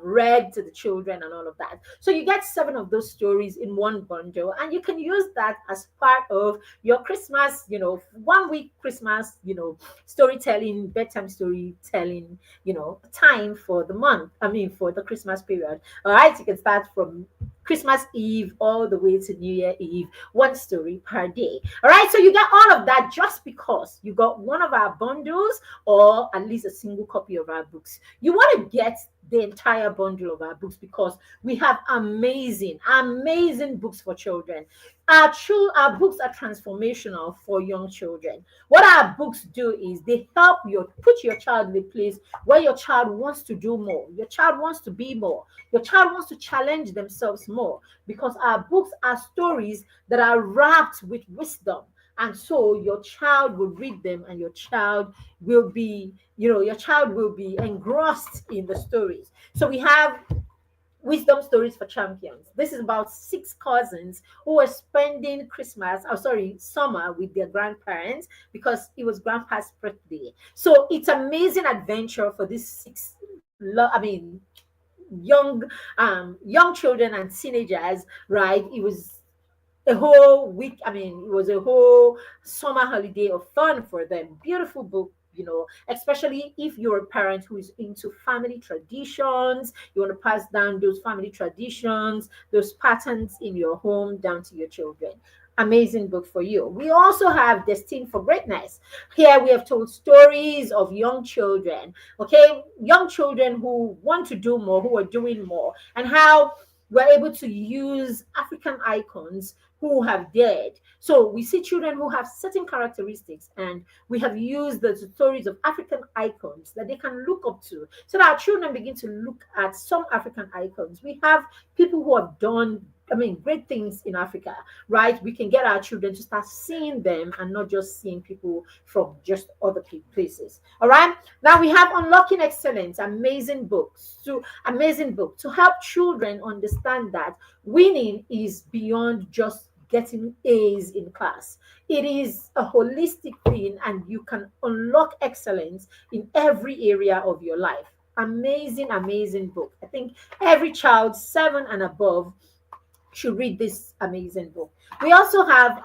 read to the children and all of that. So you get 7 of those stories in one bundle, and you can use that as part of your Christmas, 1 week Christmas, storytelling, bedtime storytelling, time for the month. For the Christmas period. All right, you can start from Christmas Eve all the way to New Year Eve, 1 story per day. All right, so you get all of that just because you got one of our bundles or at least a single copy of our books. You want to get the entire bundle of our books because we have amazing books for children. Our books are transformational for young children. What our books do is they help you put your child in a place where your child wants to do more, your child wants to be more, your child wants to challenge themselves more, because our books are stories that are wrapped with wisdom. And so your child will read them, and your child will be engrossed in the stories. So we have Wisdom Stories for Champions. This is about six cousins who were spending Christmas, oh sorry, summer with their grandparents because it was grandpa's birthday. So it's amazing adventure for these six, I mean, young children and teenagers, right? It was a whole week. I mean, it was a whole summer holiday of fun for them. Beautiful book, especially if you're a parent who is into family traditions. You want to pass down those family traditions, those patterns in your home down to your children. Amazing book for you. We also have Destined for Greatness. Here we have told stories of young children, okay? Young children who want to do more, who are doing more, and how we're able to use African icons who have dared. So we see children who have certain characteristics, and we have used the stories of African icons that they can look up to, so that our children begin to look at some African icons. We have people who have done, I mean, great things in Africa, right? We can get our children to start seeing them and not just seeing people from just other places. All right. Now we have Unlocking Excellence, amazing book to help children understand that winning is beyond just getting A's in class. It is a holistic thing, and you can unlock excellence in every area of your life. Amazing, amazing book. I think every child 7 and above should read this amazing book. We also have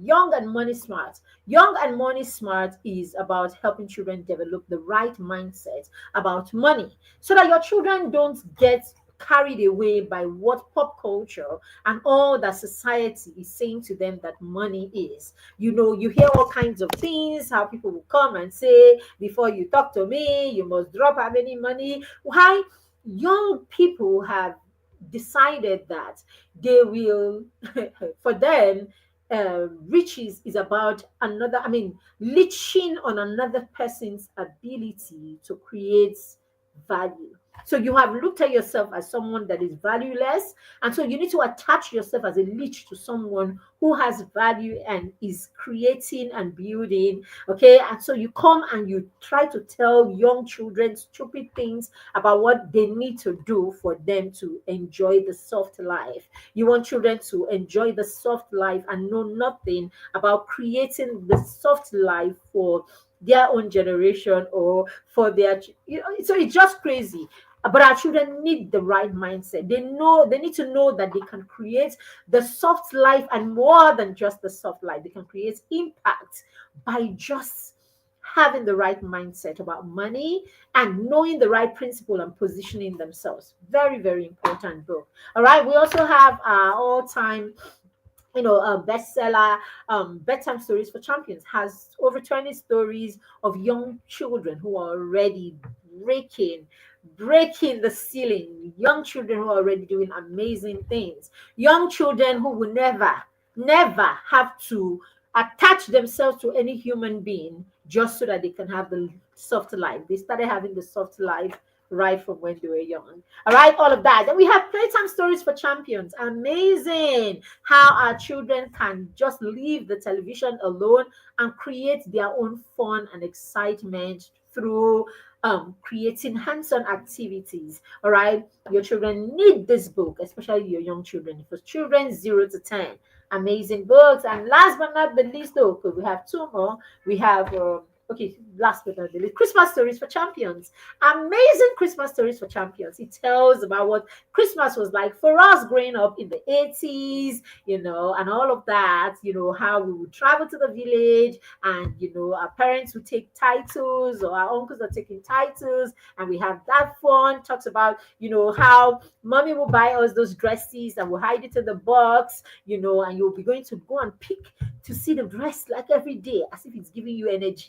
Young and Money Smart. Young and Money Smart is about helping children develop the right mindset about money, so that your children don't get carried away by what pop culture and all that society is saying to them that money is. You hear all kinds of things, how people will come and say, before you talk to me, you must drop how many money. Why? Young people have decided that they will, for them, riches is about another, I mean, leeching on another person's ability to create value. So you have looked at yourself as someone that is valueless, and so you need to attach yourself as a leech to someone who has value and is creating and building. Okay, and so you come and you try to tell young children stupid things about what they need to do for them to enjoy the soft life. You want children to enjoy the soft life and know nothing about creating the soft life for their own generation or for so it's just crazy. But our children need the right mindset. They need to know that they can create the soft life, and more than just the soft life, they can create impact by just having the right mindset about money and knowing the right principle and positioning themselves. Very, very important book. All right. We also have our all-time bestseller, Bedtime Stories for Champions, has over 20 stories of young children who are already breaking breaking the ceiling, young children who are already doing amazing things, young children who will never have to attach themselves to any human being just so that they can have the soft life. They started having the soft life right from when they were young. All right, all of that. Then we have Playtime Stories for Champions. Amazing how our children can just leave the television alone and create their own fun and excitement through creating hands-on activities. All right, your children need this book, especially your young children. For children 0 to 10, amazing books. And last but not the least, though, because we have two more, we have okay, last but not the least, Christmas Stories for Champions. Amazing Christmas Stories for Champions. It tells about what Christmas was like for us growing up in the 80s, and all of that, how we would travel to the village, and our parents would take titles, or our uncles are taking titles, and we have that fun. Talks about, how mommy will buy us those dresses and we'll hide it in the box, and you'll be going to go and pick to see the dress like every day, as if it's giving you energy.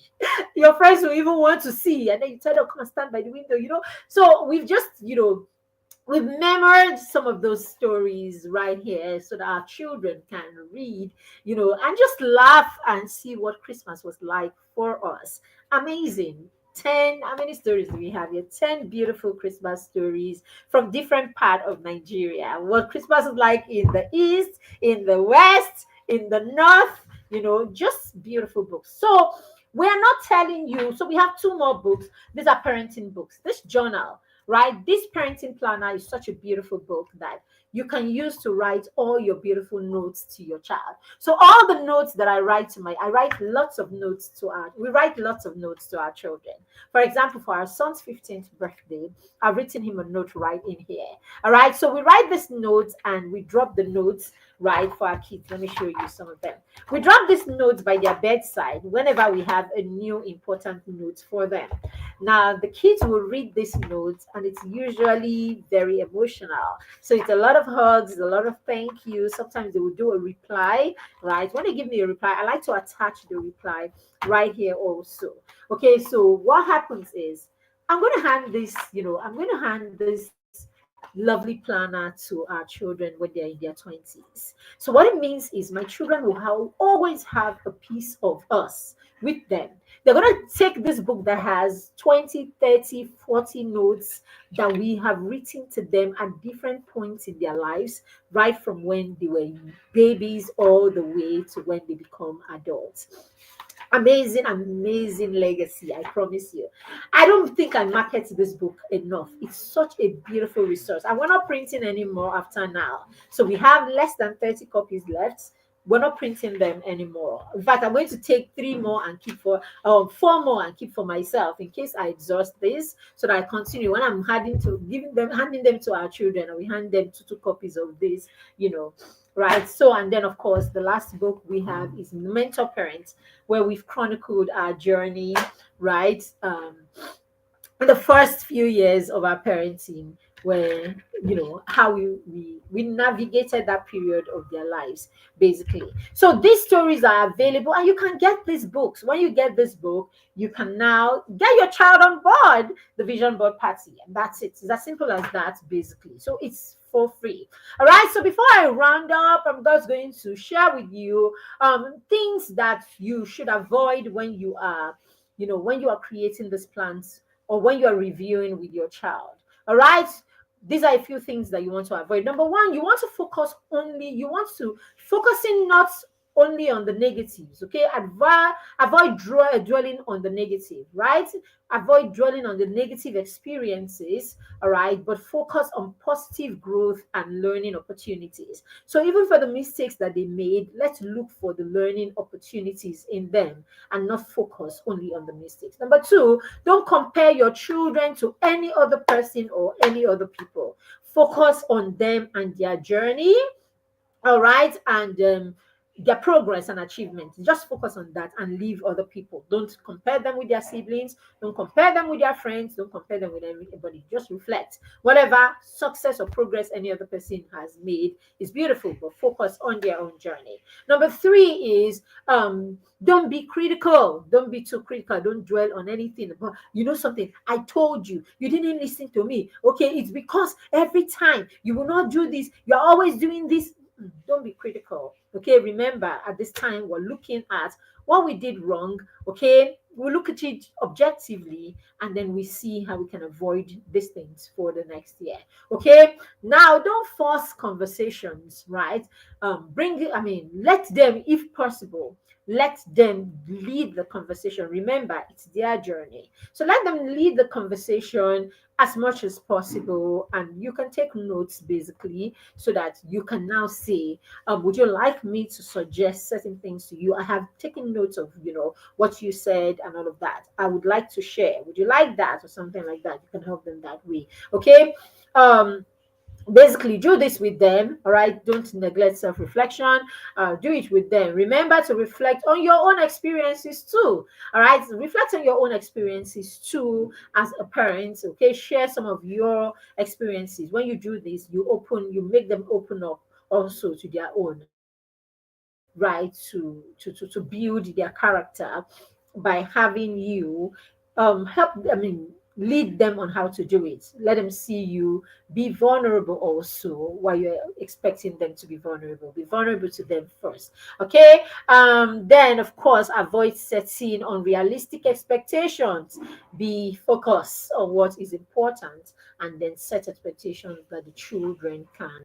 Your friends will even want to see, and then you tell them, come and stand by the window. So we've just, we've memorized some of those stories right here so that our children can read, and just laugh and see what Christmas was like for us. Amazing. 10, how many stories do we have here? 10 beautiful Christmas stories from different part of Nigeria. What Christmas is like in the east, in the west, in the north, just beautiful books. So we're not telling you. So we have two more books. These are parenting books. This journal, right? This parenting planner is such a beautiful book that you can use to write all your beautiful notes to your child. So all the notes that I write lots of notes to our, we write lots of notes to our children. For example, for our son's 15th birthday, I've written him a note right in here. All right. So we write this notes and we drop the notes right for our kids. Let me show you some of them. We drop these notes by their bedside whenever we have a new important note for them. Now, the kids will read these notes and it's usually very emotional. So it's a lot of hugs, a lot of thank you. Sometimes they will do a reply, right? When they give me a reply, I like to attach the reply right here also. Okay, so what happens is I'm going to hand this lovely planner to our children when they're in their 20s. So what it means is my children will always have a piece of us with them. They're going to take this book that has 20, 30, 40 notes that we have written to them at different points in their lives, right from when they were babies all the way to when they become adults. Amazing, amazing legacy, I promise you. I don't think I market this book enough. It's such a beautiful resource, and we're not printing anymore after now, so we have less than 30 copies left. We're not printing them anymore. In fact, I'm going to take three more and keep for four more and keep for myself in case I exhaust this, so that I continue when I'm handing them to our children, and we hand them two copies of this, right? So, and then of course the last book we have is Mentor Parents, where we've chronicled our journey, right? The first few years of our parenting, where how we navigated that period of their lives, basically. So these stories are available, and you can get these books. When you get this book, you can now get your child on board the vision board party, and that's it. It's as simple as that, basically. So it's for free. All right, so before I round up, I'm just going to share with you things that you should avoid when you are creating these plans, or when you're reviewing with your child. All right. These are a few things that you want to avoid. Number one, you want to focusing not only on the negatives. Okay. Avoid dwelling on the negative, right? Avoid dwelling on the negative experiences, all right, but focus on positive growth and learning opportunities. So even for the mistakes that they made, let's look for the learning opportunities in them and not focus only on the mistakes. Number two, don't compare your children to any other person or any other people. Focus on them and their journey, all right, and their progress and achievements. Just focus on that and leave other people. Don't compare them with their siblings, don't compare them with their friends, don't compare them with anybody. Just reflect. Whatever success or progress any other person has made is beautiful, but focus on their own journey. Number three is don't be critical. Don't be too critical. Don't dwell on anything. But you know something, I told you, you didn't listen to me. Okay, it's because every time you will not do this, you're always doing this. Don't be critical. Okay, remember, at this time we're looking at what we did wrong. Okay, we look at it objectively, and then we see how we can avoid these things for the next year. Okay, now don't force conversations, right? Let them, if possible, let them lead the conversation. Remember, it's their journey, so let them lead the conversation as much as possible, and you can take notes, basically, so that you can now say, would you like me to suggest certain things to you? I have taken notes of what you said and all of that. I would like to share. Would you like that, or something like that? You can help them that way. Okay. Basically, do this with them. All right, don't neglect self-reflection. Do it with them. Remember to reflect on your own experiences too. All right, reflect on your own experiences too as a parent. Okay, share some of your experiences. When you do this, you make them open up also to their own, right, to build their character by having you help, lead them on how to do it. Let them see you be vulnerable also, while you're expecting them to be vulnerable. Be vulnerable to them first. Okay. Then of course, avoid setting unrealistic expectations. Be focused on what is important, and then set expectations that the children can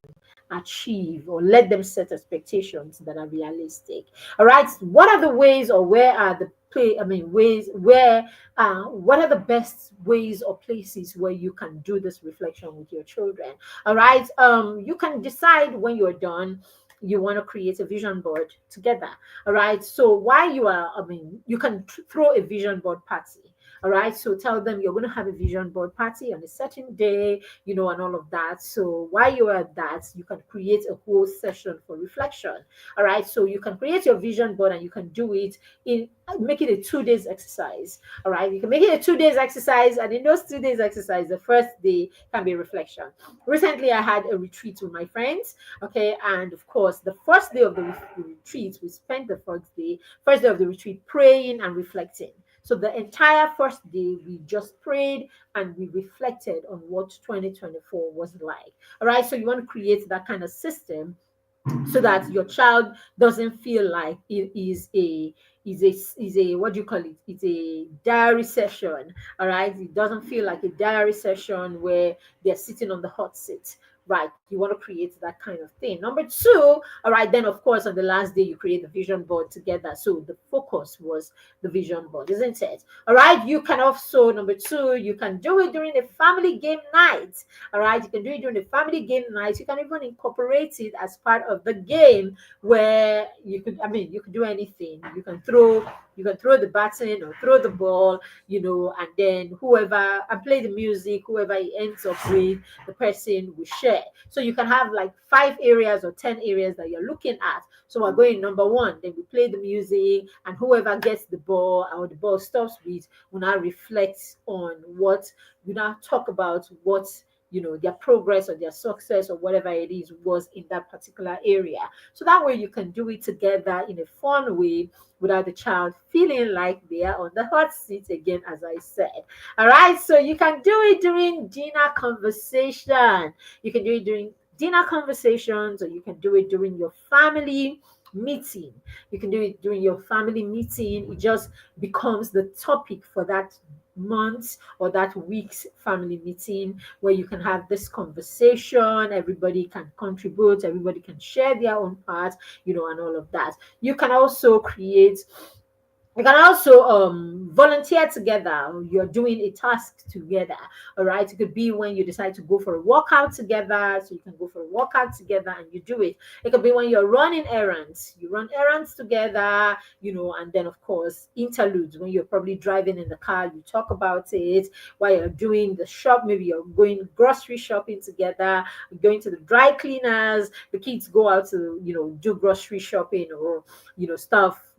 achieve, or let them set expectations that are realistic. All right. What are the ways, or where are the ways where what are the best ways or places where you can do this reflection with your children. All right. You can decide when you're done, you want to create a vision board together. All right. So while you are, you can throw a vision board party. All right. So tell them you're going to have a vision board party on a certain day, and all of that. So while you are at that, you can create a whole session for reflection. All right. So you can create your vision board and you can do it in make it a 2 days exercise. All right. You can make it a 2 days exercise, and in those 2 days exercise, the first day can be reflection. Recently, I had a retreat with my friends. Okay. And of course, the first day of the retreat, we spent the first day of the retreat praying and reflecting. So the entire first day, we just prayed and we reflected on what 2024 was like. All right. So you want to create that kind of system so that your child doesn't feel like it is a what do you call it? It's a diary session. All right. It doesn't feel like a diary session where they're sitting on the hot seat. Right. You want to create that kind of thing. Number two, all right, then of course on the last day you create the vision board together. So the focus was the vision board, isn't it? All right. You can also, number two, you can do it during a family game night. All right. You can do it during a family game night. You can even incorporate it as part of the game where you could do anything. You can throw the baton or throw the ball, and then whoever and play the music, whoever it ends up with, the person will share. So you can have like 5 areas or 10 areas that you're looking at. So we're going number one, then we play the music, and whoever gets the ball or the ball stops with will now reflect on what we now talk about what their progress or their success or whatever it is was in that particular area. So that way you can do it together in a fun way without the child feeling like they are on the hot seat again, as I said. All right. So you can do it during dinner conversation. You can do it during dinner conversations, or you can do it during your family meeting. You can do it during your family meeting. It just becomes the topic for that month's or that week's family meeting, where you can have this conversation. Everybody can contribute, everybody can share their own part, and all of that. You can also volunteer together. You're doing a task together. All right. It could be when you decide to go for a workout together. So you can go for a workout together and you do it. It could be when you're running errands. You run errands together, and then, of course, interludes when you're probably driving in the car. You talk about it while you're doing the shop. Maybe you're going grocery shopping together, going to the dry cleaners. The kids go out to, do grocery shopping or,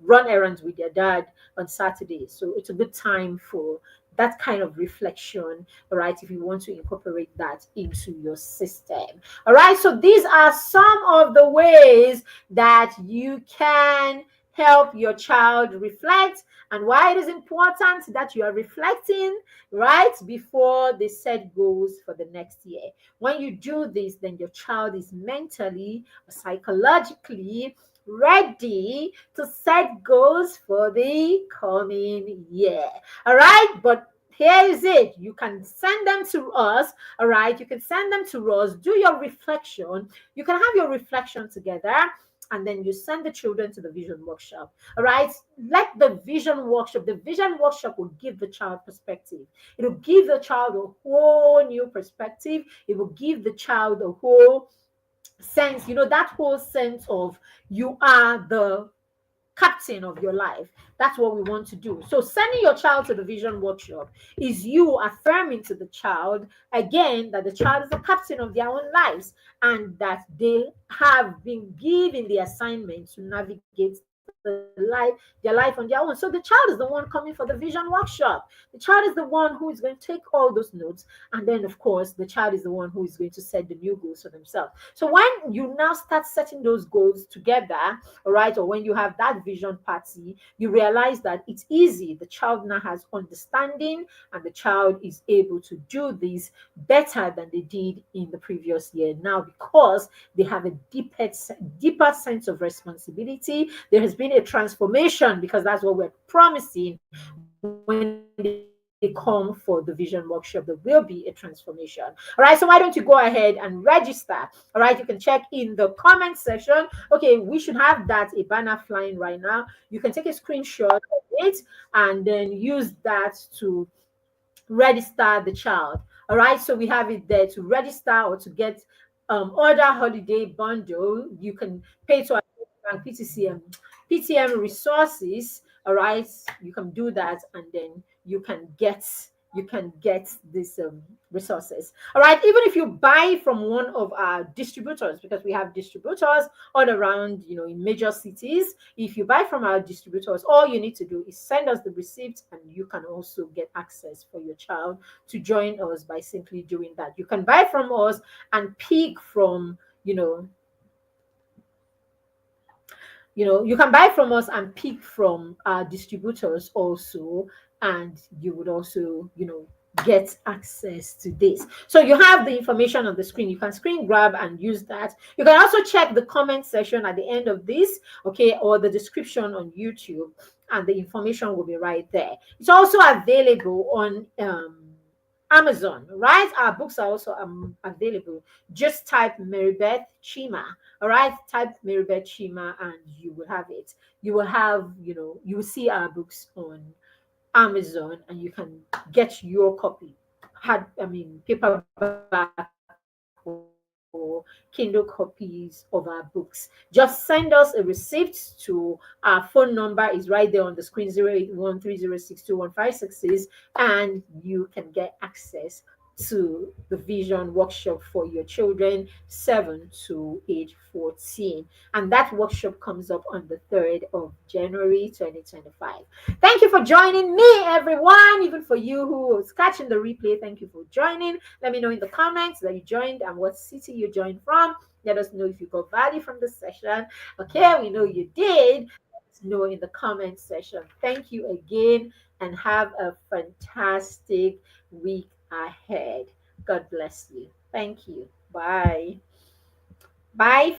run errands with their dad on Saturday. So it's a good time for that kind of reflection, all right, if you want to incorporate that into your system. All right, so these are some of the ways that you can help your child reflect, and why it is important that you are reflecting right before they set goals for the next year. When you do this, then your child is mentally or psychologically ready to set goals for the coming year. All right, but here is it. You can send them to us. All right, you can send them to us. Do your reflection. You can have your reflection together, and then you send the children to the vision workshop. All right, the vision workshop will give the child perspective. It will give the child a whole new perspective. It will give the child a whole sense, that whole sense of you are the captain of your life. That's what we want to do. So sending your child to the vision workshop is you affirming to the child again that the child is the captain of their own lives, and that they have been given the assignment to navigate their life on their own. So the child is the one coming for the vision workshop. The child is the one who is going to take all those notes, and then of course the child is the one who is going to set the new goals for themselves. So when you now start setting those goals together, all right, or when you have that vision party, you realize that it's easy. The child now has understanding, and the child is able to do this better than they did in the previous year now, because they have a deeper sense of responsibility. There has been a transformation, because that's what we're promising when they start they come for the vision workshop, there will be a transformation. All right, so why don't you go ahead and register? All right, you can check in the comment section. Okay, we should have that a banner flying right now. You can take a screenshot of it and then use that to register the child. All right, so we have it there to register or to get order holiday bundle. You can pay to our bank PTM resources. All right, you can do that, and then you can get these resources. All right, even if you buy from one of our distributors, because we have distributors all around, in major cities. If you buy from our distributors, all you need to do is send us the receipt, and you can also get access for your child to join us by simply doing that. You can buy from us and pick from, you can buy from us and pick from our distributors also, and you would also, get access to this. So you have the information on the screen. You can screen grab and use that. You can also check the comment section at the end of this, okay, or the description on YouTube, and the information will be right there. It's also available on Amazon, right? Our books are also available. Just type Marybeth Chima. All right, type Marybeth Chima, and you will have it. You will have, you will see our books on Amazon, and you can get your copy, paperback or Kindle copies of our books. Just send us a receipt to our phone number is right there on the screen, 0813062156, and you can get access to the vision workshop for your children 7 to age 14, and that workshop comes up on the 3rd of January 2025. Thank you for joining me, everyone. Even for you who was catching the replay, thank you for joining. Let me know in the comments that you joined and what city you joined from. Let us know if you got value from this session. Okay, we know you did. Let us know in the comment section. Thank you again, and have a fantastic week ahead. God bless you. Thank you. Bye. Bye